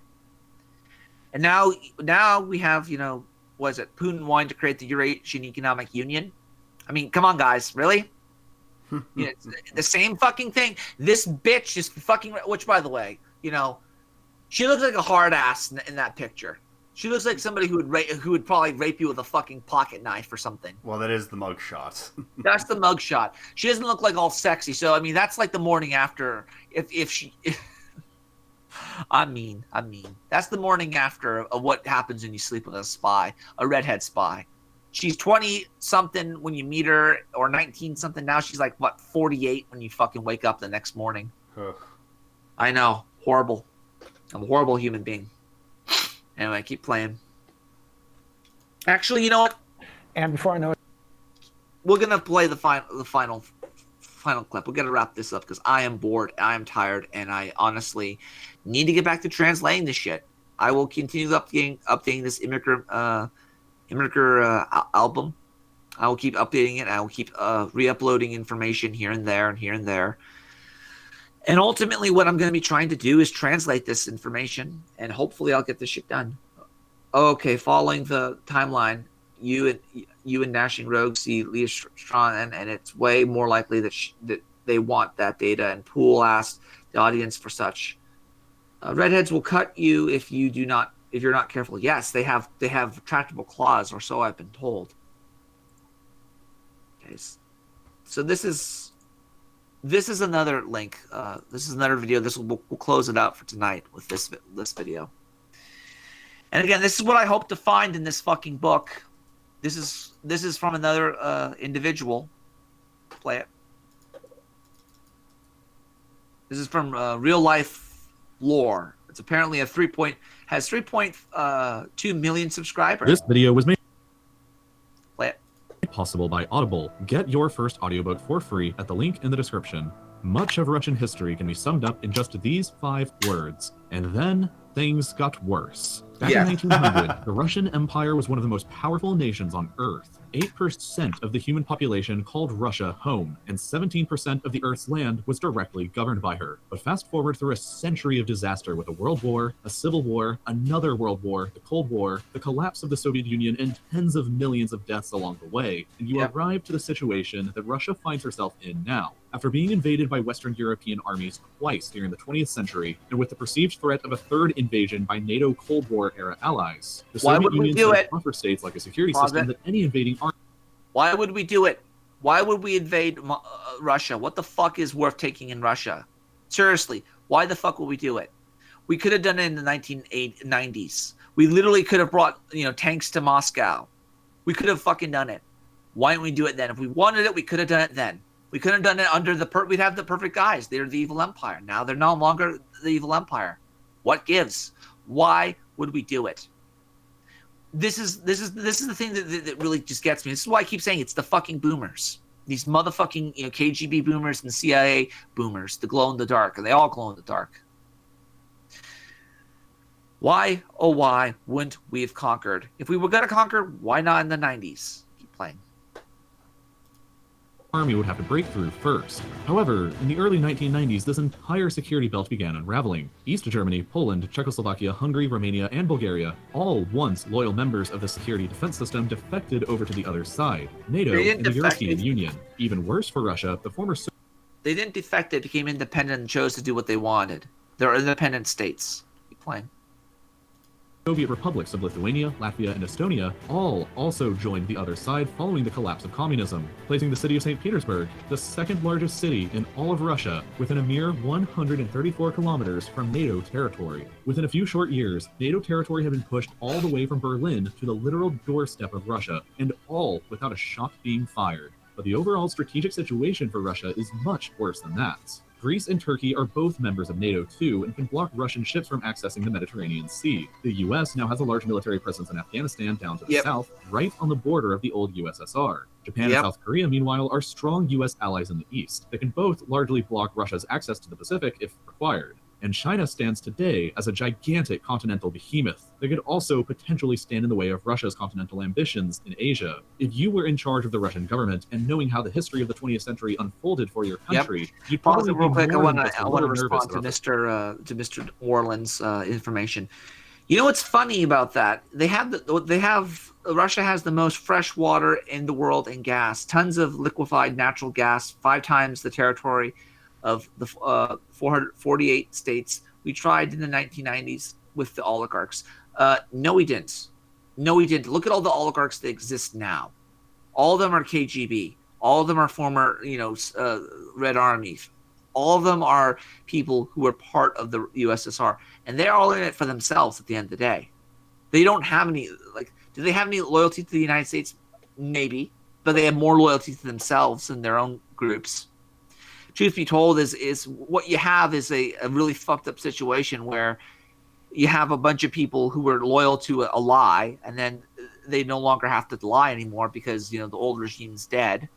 A: And now we have, was it Putin wanting to create the Eurasian Economic Union? I mean, come on, guys, really? It's the same fucking thing. This bitch is fucking. Which, by the way, she looks like a hard ass in that picture. She looks like somebody who would probably rape you with a fucking pocket knife or something.
E: Well, that is the mugshot.
A: That's the mugshot. She doesn't look like all sexy. So I mean, that's like the morning after. I mean, that's the morning after of what happens when you sleep with a spy, a redhead spy. She's 20 something when you meet her, or 19 something. Now she's like, what, 48 when you fucking wake up the next morning. I know, horrible. I'm a horrible human being. Anyway, keep playing. Actually, you know what?
R: And before I know it,
A: we're gonna play the final clip. We're gonna wrap this up because I am bored, I am tired, and I honestly need to get back to translating this shit. I will continue updating this Immigrant album. I will keep updating it. I will keep re-uploading information here and there and here and there. And ultimately, what I'm going to be trying to do is translate this information, and hopefully, I'll get this shit done. Okay, following the timeline, you and Gnashing Rogue see Leah Strachan, and it's way more likely that they want that data. And Poole asked the audience for such. Redheads will cut you if you're not careful. Yes, they have retractable claws, or so I've been told. Okay, so this is another link. This is another video. We'll close it out for tonight with this video. And again, this is what I hope to find in this fucking book. This is from another individual. Play it. This is from Real Life Lore. It's apparently has 3.2 million subscribers.
U: This video was made
A: Play
U: possible by Audible. Get your first audiobook for free at the link in the description. Much of Russian history can be summed up in just these 5 words. And then things got worse. Back in 1900, the Russian Empire was one of the most powerful nations on Earth. 8% of the human population called Russia home, and 17% of the Earth's land was directly governed by her. But fast forward through a century of disaster with a world war, a civil war, another world war, the Cold War, the collapse of the Soviet Union, and tens of millions of deaths along the way, and you arrive to the situation that Russia finds herself in now. After being invaded by Western European armies twice during the 20th century, and with the perceived threat of a third invasion by NATO Cold War-era allies, the Soviet Union sent buffer states like a security system that any invading army...
A: Why would we do it? Why would we invade Russia? What the fuck is worth taking in Russia? Seriously, why the fuck would we do it? We could have done it in the 1990s. We literally could have brought, tanks to Moscow. We could have fucking done it. Why didn't we do it then? If we wanted it, we could have done it then. We could have done it under we'd have the perfect guys. They're the evil empire. Now they're no longer the evil empire. What gives? Why would we do it? This is the thing that really just gets me. This is why I keep saying it's the fucking boomers. These motherfucking KGB boomers and CIA boomers, the glow in the dark, and they all glow in the dark. Why, oh why, wouldn't we have conquered? If we were going to conquer, why not in the 90s? Keep playing.
U: Army would have to break through first. However, in the early 1990s, this entire security belt began unraveling. East Germany, Poland, Czechoslovakia, Hungary, Romania, and Bulgaria, all once loyal members of the security defense system, defected over to the other side, NATO and the European Union. Even worse for Russia, the former...
A: They didn't defect, they became independent and chose to do what they wanted. They're independent states. Keep playing.
U: Soviet republics of Lithuania, Latvia, and Estonia all also joined the other side following the collapse of communism, placing the city of St. Petersburg, the second largest city in all of Russia, within a mere 134 kilometers from NATO territory. Within a few short years, NATO territory had been pushed all the way from Berlin to the literal doorstep of Russia, and all without a shot being fired. But the overall strategic situation for Russia is much worse than that. Greece and Turkey are both members of NATO too and can block Russian ships from accessing the Mediterranean Sea. The US now has a large military presence in Afghanistan down to the south, right on the border of the old USSR. Japan and South Korea, meanwhile, are strong US allies in the east. They can both largely block Russia's access to the Pacific if required. And China stands today as a gigantic continental behemoth that could also potentially stand in the way of Russia's continental ambitions in Asia. If you were in charge of the Russian government and knowing how the history of the 20th century unfolded for your country, you'd probably
A: real
U: be
A: quick. I
U: more
A: want
U: than just a
A: to
U: little
A: respond
U: nervous
A: to
U: about
A: Mr. Orland's information. You know what's funny about that? Russia has the most fresh water in the world and gas, tons of liquefied natural gas, 5 times the territory of the 448 states. We tried in the 1990s with the oligarchs. No, we didn't. No, we didn't. Look at all the oligarchs that exist now. All of them are KGB. All of them are former, Red Army. All of them are people who were part of the USSR, and they're all in it for themselves at the end of the day. They don't have any, do they have any loyalty to the United States? Maybe, but they have more loyalty to themselves and their own groups. Truth be told, is what you have is a really fucked up situation where you have a bunch of people who were loyal to a lie, and then they no longer have to lie anymore because the old regime's dead,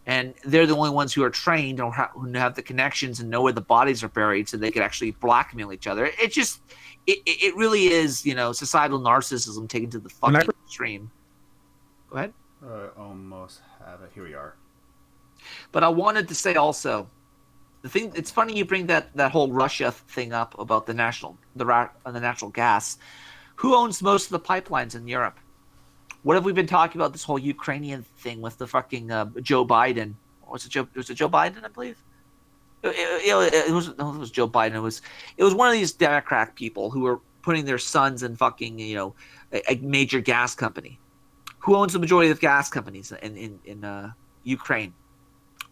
A: and they're the only ones who are trained or who have the connections and know where the bodies are buried, so they could actually blackmail each other. It really is societal narcissism taken to the fucking extreme. Go ahead.
E: Almost have it. Here we are.
A: But I wanted to say also, it's funny you bring that whole Russia thing up about the natural gas. Who owns most of the pipelines in Europe? What have we been talking about this whole Ukrainian thing with the fucking Joe Biden? Was it Joe Biden, I believe? It was Joe Biden. It was one of these Democrat people who were putting their sons in fucking a major gas company. Who owns the majority of gas companies in Ukraine?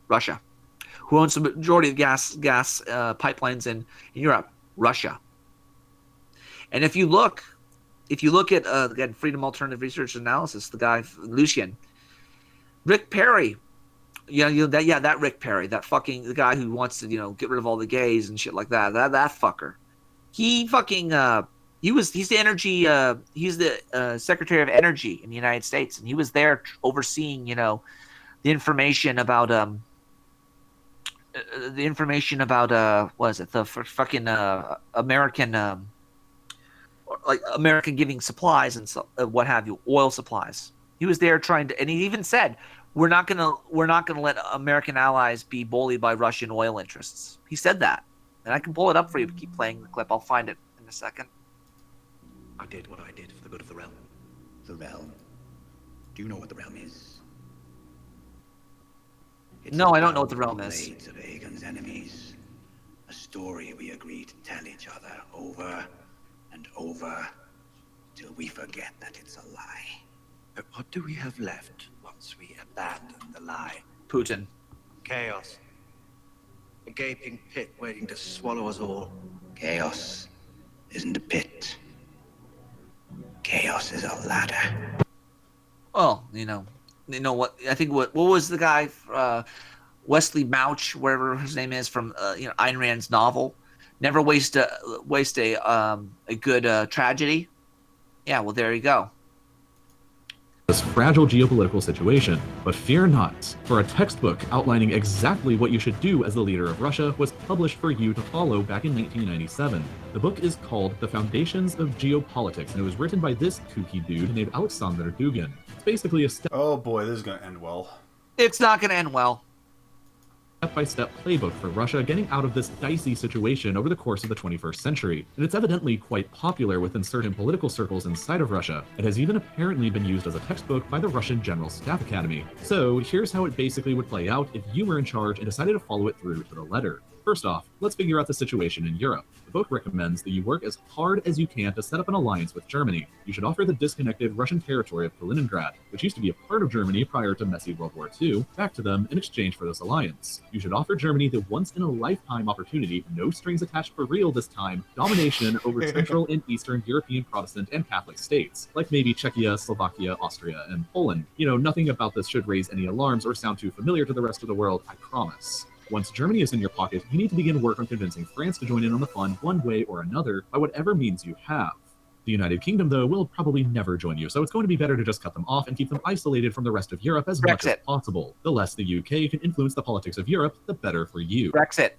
A: Russia. Who owns the majority of gas pipelines in Europe? Russia. And if you look at again, Freedom Alternative Research Analysis, the guy Rick Perry, that Rick Perry, the guy who wants to get rid of all the gays and shit like that. That fucker. He fucking he's the Secretary of Energy in the United States, and he was there overseeing the information about what is it, the fucking American American giving supplies and what have you, oil supplies. He was there trying to, and he even said, we're not gonna let American allies be bullied by Russian oil interests. He said that, and I can pull it up for you. Keep playing the clip. I'll find it in a second.
D: I did what I did for the good of the realm. The realm. Do you know what the realm is?
A: No, I don't know what the realm is.
D: Blades of Aegon's enemies. A story we agreed to tell each other over and over till we forget that it's a lie. But what do we have left once we abandon the lie?
A: Putin.
D: Chaos. A gaping pit waiting to swallow us all. Chaos isn't a pit. Chaos is a ladder.
A: Well, you know what? I think what was the guy, Wesley Mouch, whatever his name is, from Ayn Rand's novel? Never waste a good tragedy. Yeah, well, there you go.
U: This fragile geopolitical situation, but fear not, for a textbook outlining exactly what you should do as the leader of Russia was published for you to follow back in 1997. The book is called The Foundations of Geopolitics, and it was written by this kooky dude named Alexander Dugin. It's basically a
E: Oh boy, this is going to end well.
A: It's not going to end well.
U: Step-by-step playbook for Russia getting out of this dicey situation over the course of the 21st century, and it's evidently quite popular within certain political circles inside of Russia. It has even apparently been used as a textbook by the Russian General Staff Academy. So here's how it basically would play out if you were in charge and decided to follow it through to the letter. First off, let's figure out the situation in Europe. The book recommends that you work as hard as you can to set up an alliance with Germany. You should offer the disconnected Russian territory of Kaliningrad, which used to be a part of Germany prior to messy World War II, back to them in exchange for this alliance. You should offer Germany the once-in-a-lifetime opportunity, no strings attached for real this time, domination over Central and Eastern European Protestant and Catholic states, like maybe Czechia, Slovakia, Austria, and Poland. You know, nothing about this should raise any alarms or sound too familiar to the rest of the world, I promise. Once Germany is in your pocket, you need to begin work on convincing France to join in on the fun one way or another by whatever means you have. The United Kingdom, though, will probably never join you, so it's going to be better to just cut them off and keep them isolated from the rest of Europe as much as possible. The less the UK can influence the politics of Europe, the better for you.
A: Brexit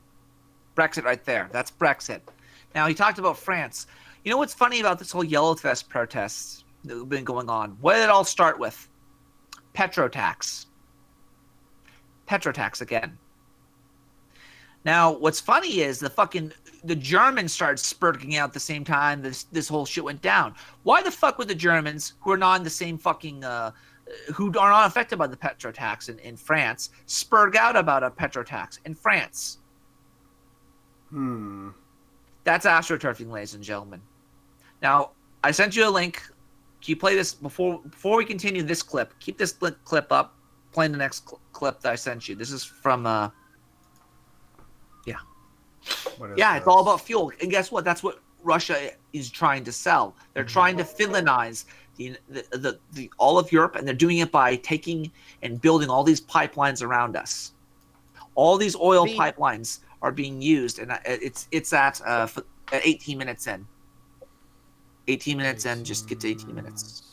A: right there. That's Brexit. Now, he talked about France. You know what's funny about this whole Yellow Vest protests that have been going on? What did it all start with? Petrotax. Petrotax again. Now, what's funny is the Germans started spurting out at the same time this whole shit went down. Why the fuck would the Germans, who are not in the same fucking, who are not affected by the petrotax in France, spurg out about a petrotax in France? That's astroturfing, ladies and gentlemen. Now, I sent you a link. Can you play this before we continue this clip? Keep this clip up. Playing the next clip that I sent you. This is from it's all about fuel. And guess what? That's what Russia is trying to sell. They're trying to Finlandize the all of Europe, and they're doing it by taking and building all these pipelines around us. All these oil pipelines are being used, and it's at 18 minutes in. 18 minutes in, just get to 18 minutes.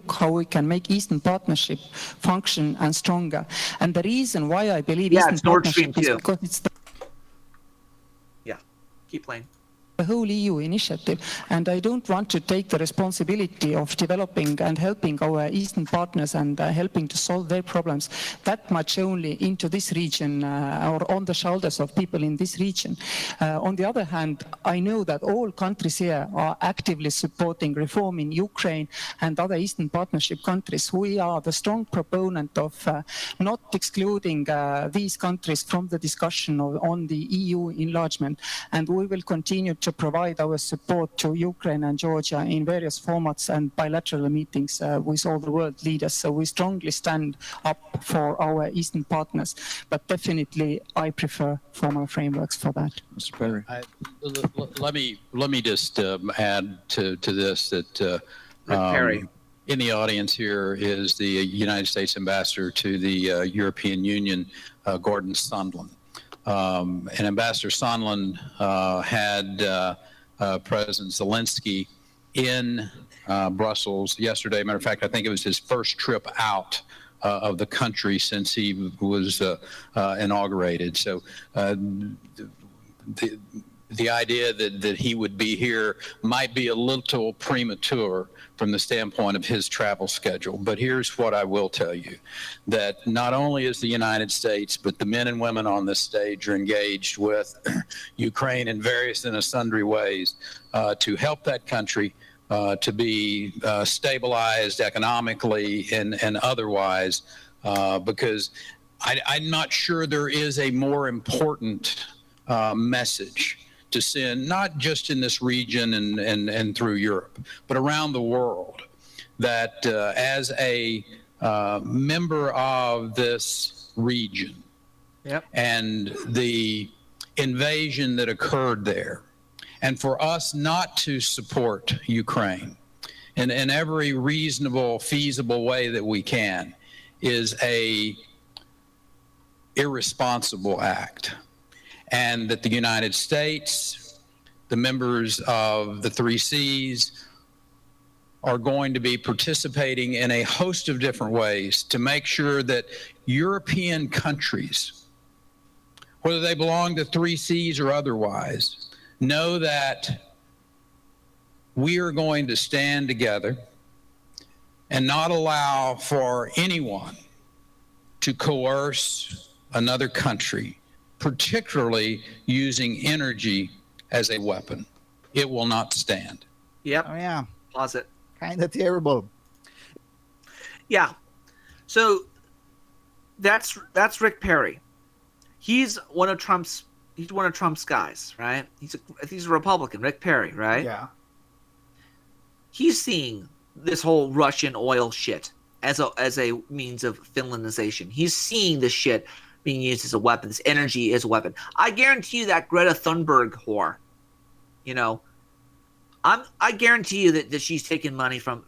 C: How we can make Eastern Partnership function and stronger. And the reason why I believe Eastern Partnership is because it's
A: keep playing.
C: The whole EU initiative, and I don't want to take the responsibility of developing and helping our Eastern partners and helping to solve their problems that much only into this region or on the shoulders of people in this region. On the other hand, I know that all countries here are actively supporting reform in Ukraine and other Eastern Partnership countries. We are the strong proponent of not excluding these countries from the discussion on the EU enlargement, and we will continue to provide our support to Ukraine and Georgia in various formats and bilateral meetings with all the world leaders. So we strongly stand up for our Eastern partners, but definitely I prefer formal frameworks for that.
V: Mr. Perry. Let me just add to this that in the audience here is the United States Ambassador to the European Union, Gordon Sondland. And Ambassador Sondland had President Zelensky in Brussels yesterday. Matter of fact, I think it was his first trip out of the country since he was inaugurated. So the idea that he would be here might be a little premature from the standpoint of his travel schedule. But here's what I will tell you, that not only is the United States, but the men and women on this stage are engaged with Ukraine in various and sundry ways to help that country to be stabilized economically and otherwise, because I'm not sure there is a more important message to send, not just in this region and through Europe, but around the world, that as a member of this region and the invasion that occurred there, and for us not to support Ukraine in every reasonable, feasible way that we can, is a irresponsible act. And that the United States, the members of the 3 Cs, are going to be participating in a host of different ways to make sure that European countries, whether they belong to 3 Cs or otherwise, know that we are going to stand together and not allow for anyone to coerce another country, particularly using energy as a weapon. It will not stand.
A: Yep.
W: Oh, yeah.
A: Pause it.
W: Kind of terrible.
A: Yeah. So that's Rick Perry. He's one of Trump's guys, right? I think he's a Republican, Rick Perry, right?
E: Yeah.
A: He's seeing this whole Russian oil shit as a means of Finlandization. He's seeing this shit being used as a weapon. This energy as a weapon. I guarantee you that Greta Thunberg whore, I guarantee you that she's taking money from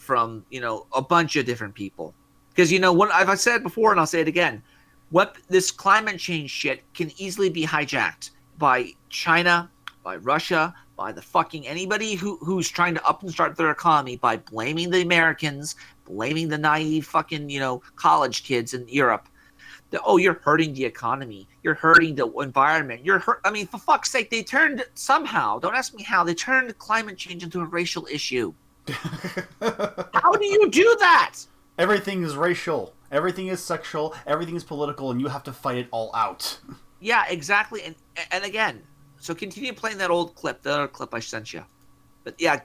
A: a bunch of different people. Because I've said before and I'll say it again, what this climate change shit can easily be hijacked by China, by Russia, by the fucking anybody who's trying to up and start their economy by blaming the Americans, blaming the naive fucking college kids in Europe. You're hurting the economy. You're hurting the environment. I mean, for fuck's sake, they turned somehow. Don't ask me how. They turned climate change into a racial issue. How do you do that?
E: Everything is racial. Everything is sexual. Everything is political, and you have to fight it all out.
A: Yeah, exactly. And again, so continue playing that old clip, the other clip I sent you. But yeah.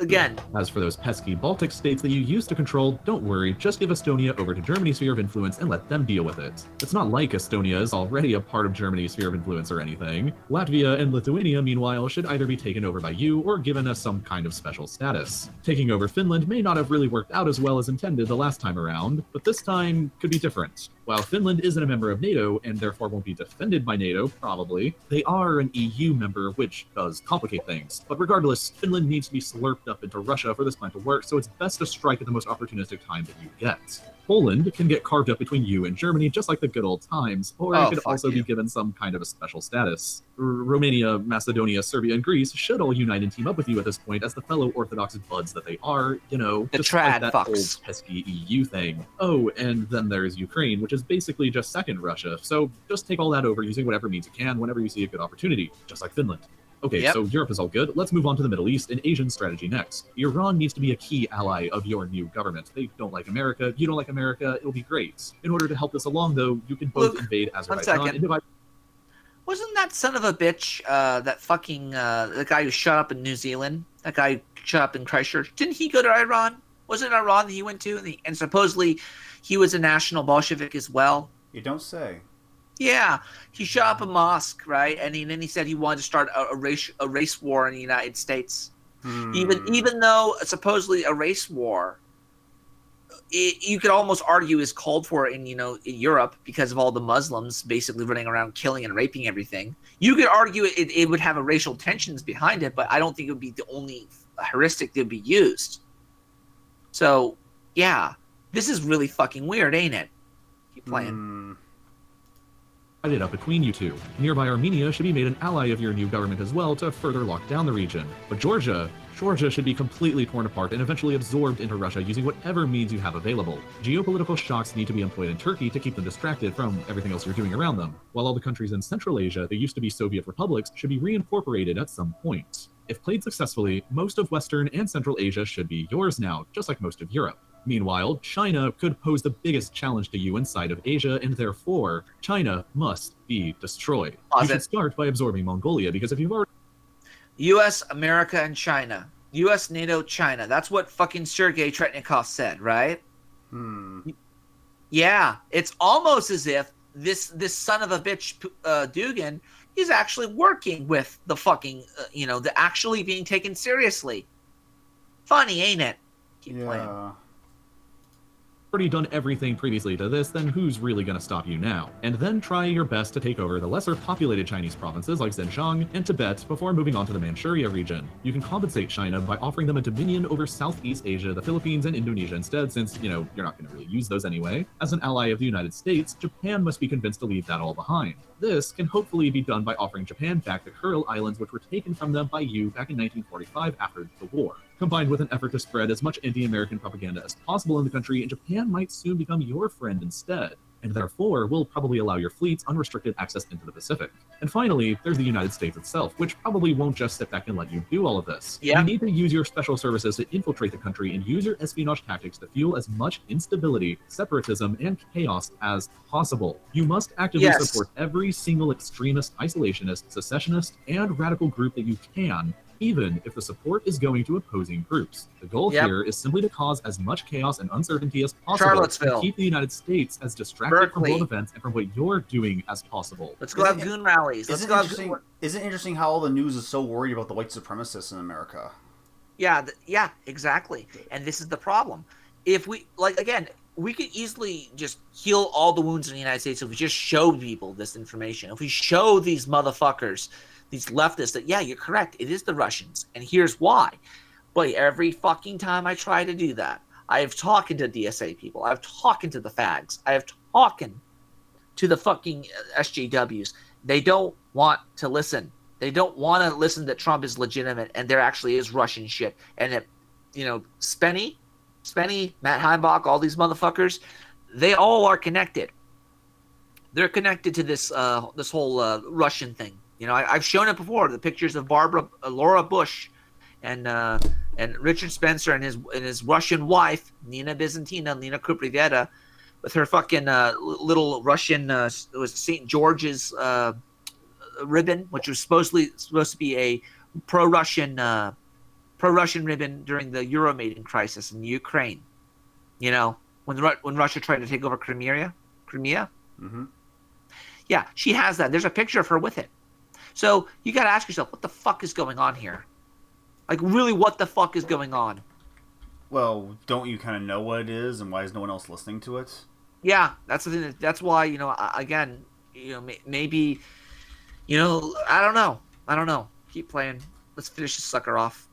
A: Again.
U: As for those pesky Baltic states that you used to control, don't worry, just give Estonia over to Germany's sphere of influence and let them deal with it. It's not like Estonia is already a part of Germany's sphere of influence or anything. Latvia and Lithuania, meanwhile, should either be taken over by you or given us some kind of special status. Taking over Finland may not have really worked out as well as intended the last time around, but this time could be different. While Finland isn't a member of NATO and therefore won't be defended by NATO, probably, they are an EU member, which does complicate things. But regardless, Finland needs to be slurped up into Russia for this plan to work, so it's best to strike at the most opportunistic time that you get. Poland can get carved up between you and Germany just like the good old times, or it could also be given some kind of a special status. Romania, Macedonia, Serbia, and Greece should all unite and team up with you at this point as the fellow Orthodox buds that they are,
A: the
U: just
A: trad
U: like that
A: fucks.
U: Old pesky EU thing. Oh, and then there's Ukraine, which is basically just second Russia, so just take all that over using whatever means you can whenever you see a good opportunity, just like Finland. Okay, so Europe is all good. Let's move on to the Middle East and Asian strategy next. Iran needs to be a key ally of your new government. They don't like America. You don't like America. It'll be great. In order to help this along, though, you can both invade Azerbaijan and divide.
A: Wasn't that son of a bitch, that fucking, the guy who shot up in New Zealand? That guy who shot up in Christchurch? Didn't he go to Iran? Was it Iran that he went to? And supposedly he was a national Bolshevik as well?
E: You don't say.
A: Yeah, he shot up a mosque, right? And then he said he wanted to start a race war in the United States. Even though supposedly a race war, you could almost argue is called for in Europe because of all the Muslims basically running around killing and raping everything. You could argue it would have a racial tensions behind it, but I don't think it would be the only heuristic that would be used. So yeah, this is really fucking weird, ain't it? Keep playing.
U: It up between you two. Nearby Armenia should be made an ally of your new government as well to further lock down the region. But Georgia should be completely torn apart and eventually absorbed into Russia using whatever means you have available. Geopolitical shocks need to be employed in Turkey to keep them distracted from everything else you're doing around them, while all the countries in Central Asia that used to be Soviet republics should be reincorporated at some point. If played successfully, most of Western and Central Asia should be yours now, just like most of Europe. Meanwhile, China could pose the biggest challenge to you inside of Asia, and therefore, China must be destroyed. You should start by absorbing Mongolia, because if you've already...
A: U.S., America, and China. U.S., NATO, China. That's what fucking Sergei Tretnikov said, right? Yeah, it's almost as if this son of a bitch, Dugin, he's actually working with the fucking, the actually being taken seriously. Funny, ain't it? Keep playing.
U: Already done everything previously to this, then who's really going to stop you now? And then try your best to take over the lesser populated Chinese provinces like Xinjiang and Tibet before moving on to the Manchuria region. You can compensate China by offering them a dominion over Southeast Asia, the Philippines, and Indonesia instead, since, you're not going to really use those anyway. As an ally of the United States, Japan must be convinced to leave that all behind. This can hopefully be done by offering Japan back the Kuril Islands, which were taken from them by you back in 1945 after the war. Combined with an effort to spread as much anti-American propaganda as possible in the country, and Japan might soon become your friend instead, and therefore will probably allow your fleets unrestricted access into the Pacific. And finally, there's the United States itself, which probably won't just sit back and let you do all of this. You need to use your special services to infiltrate the country and use your espionage tactics to fuel as much instability, separatism, and chaos as possible. You must actively support every single extremist, isolationist, secessionist, and radical group that you can, even if the support is going to opposing groups. The goal here is simply to cause as much chaos and uncertainty as possible
A: Charlottesville.
U: and keep the United States as distracted from world events and from what you're doing as possible.
A: Let's go have goon rallies.
E: Isn't it interesting how all the news is so worried about the white supremacists in America?
A: Yeah, yeah, exactly. And this is the problem. If we, like, again, we could easily just heal all the wounds in the United States if we just showed people this information. If we show these motherfuckers, these leftists, that, yeah, you're correct, it is the Russians, and here's why. But every fucking time I try to do that, I have talking to DSA people, I've talking to the fags, I have talking to the fucking SJWs. They don't want to listen. They don't want to listen that Trump is legitimate and there actually is Russian shit. And that, you know, Spenny, Matt Heimbach, all these motherfuckers, they all are connected. They're connected to this this whole Russian thing. You know, I've shown it before. The pictures of Laura Bush, and Richard Spencer and his Russian wife Nina Kuprivieta, with her fucking little Russian it was St. George's ribbon, which was supposed to be a pro-Russian ribbon during the Euromaidan crisis in Ukraine. You know, when Russia tried to take over Crimea.
E: Mm-hmm.
A: Yeah, she has that. There's a picture of her with it. So you got to ask yourself, what the fuck is going on here? Like, really, what the fuck is going on?
E: Well, don't you kind of know what it is, and why is no one else listening to it?
A: Yeah, that's the thing. That's why, you know, again, you know, maybe, you know, I don't know. Keep playing. Let's finish this sucker off.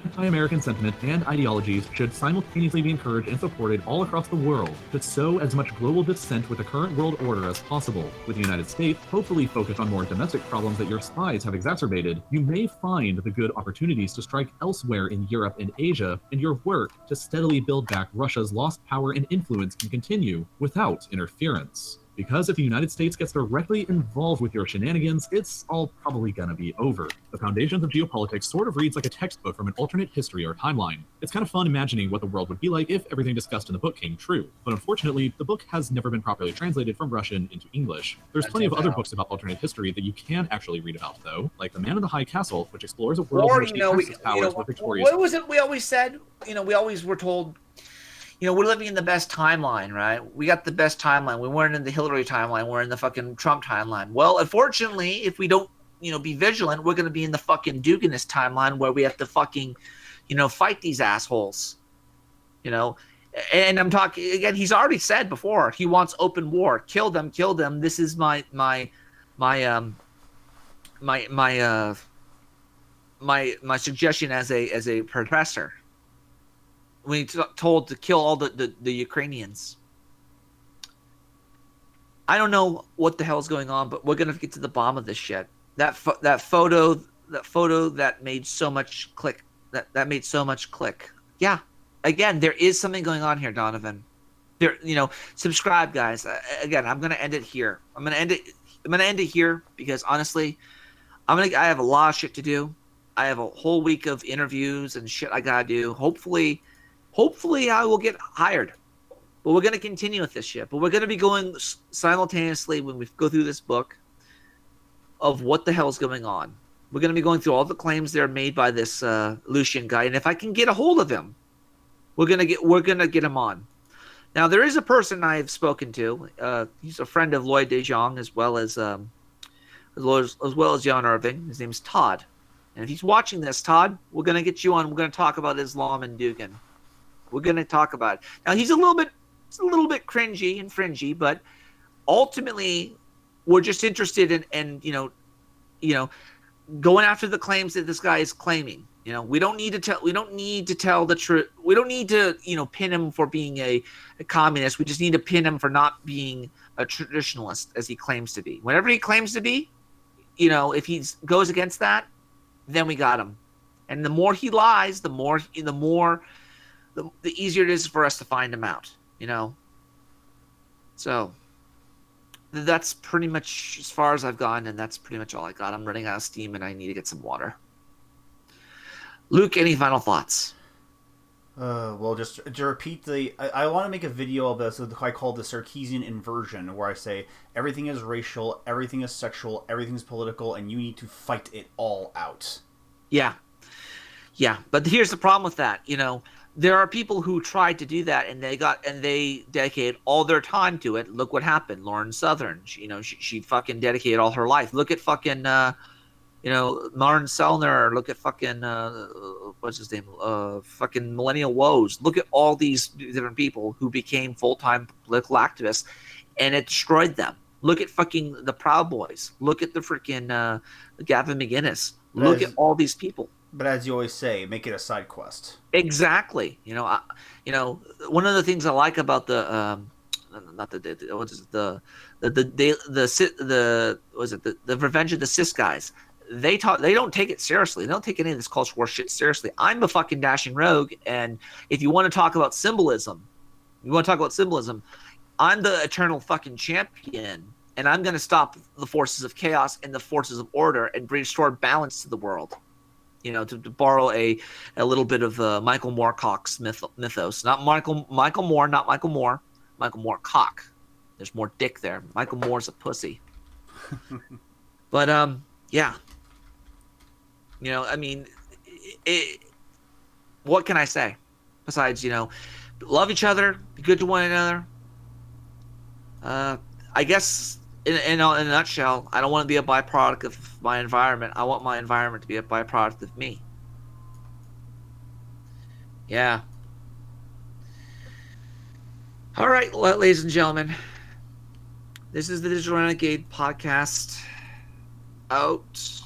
U: Anti-American sentiment and ideologies should simultaneously be encouraged and supported all across the world to sow as much global dissent with the current world order as possible. With the United States hopefully focused on more domestic problems that your spies have exacerbated, you may find the good opportunities to strike elsewhere in Europe and Asia, and your work to steadily build back Russia's lost power and influence can continue without interference. Because if the United States gets directly involved with your shenanigans, it's all probably gonna be over. The Foundations of Geopolitics sort of reads like a textbook from an alternate history or timeline. It's kind of fun imagining what the world would be like if everything discussed in the book came true. But unfortunately, the book has never been properly translated from Russian into English. There's plenty of other books about alternate history that you can actually read about, though, like The Man in the High Castle, which explores a world in which the Axis powers were victorious.
A: What was it we always said? You know, we always were told, you know, we're living in the best timeline, right? We got the best timeline. We weren't in the Hillary timeline. We're in the fucking Trump timeline. Well, unfortunately, if we don't, you know, be vigilant, we're going to be in the fucking Duginist timeline where we have to fucking, you know, fight these assholes, you know. And I'm talking, again, he's already said before, he wants open war. Kill them, kill them. This is my suggestion as a professor. When he's told to kill all the Ukrainians. I don't know what the hell's going on, but we're gonna get to the bottom of this shit. That photo that made so much click. That made so much click. Yeah, again, there is something going on here, Donovan. There, you know, subscribe, guys. Again, I'm gonna end it here. I'm gonna end it here because honestly, I have a lot of shit to do. I have a whole week of interviews and shit I gotta do. Hopefully I will get hired, but we're going to continue with this shit. But we're going to be going simultaneously when we go through this book of what the hell is going on. We're going to be going through all the claims that are made by this Lucian guy, and if I can get a hold of him, we're gonna get him on. Now there is a person I have spoken to. He's a friend of Lloyd DeJong as well as Jan Irving. His name's Todd, and if he's watching this, Todd, we're going to get you on. We're going to talk about Islam and Dugin. We're going to talk about it. Now, he's a little bit cringy and fringy, but ultimately, we're just interested in you know, going after the claims that this guy is claiming. You know, we don't need to tell the truth. We don't need to, you know, pin him for being a communist. We just need to pin him for not being a traditionalist, as he claims to be. Whenever he claims to be, you know, if he goes against that, then we got him. And the more he lies, the easier it is for us to find him out, you know? So that's pretty much as far as I've gone, and that's pretty much all I got. I'm running out of steam, and I need to get some water. Luke, any final thoughts?
E: Well, just to repeat I want to make a video of this. I call the Sarkeesian inversion, where I say everything is racial, everything is sexual, everything is political, and you need to fight it all out.
A: Yeah. Yeah. But here's the problem with that. There are people who tried to do that, and they dedicated all their time to it. Look what happened. Lauren Southern, she fucking dedicated all her life. Look at fucking, Martin Sellner. Look at fucking, what's his name? Fucking Millennial Woes. Look at all these different people who became full-time political activists, and it destroyed them. Look at fucking the Proud Boys. Look at the freaking Gavin McInnes. Look at all these people.
E: But as you always say, make it a side quest.
A: Exactly. One of the things I like about the Revenge of the Cis guys. They don't take it seriously. They don't take any of this culture war shit seriously. I'm a fucking dashing rogue, and if you want to talk about symbolism, I'm the eternal fucking champion, and I'm going to stop the forces of chaos and the forces of order and restore balance to the world. To borrow a little bit of Michael Moorcock's mythos. Not Michael Moore, not Michael Moore. Michael Moorcock. There's more dick there. Michael Moore's a pussy. But yeah. What can I say? Besides, love each other, be good to one another. I guess in a nutshell, I don't want to be a byproduct of my environment. I want my environment to be a byproduct of me. Yeah. All right, ladies and gentlemen. This is the Digital Renegade podcast. Out.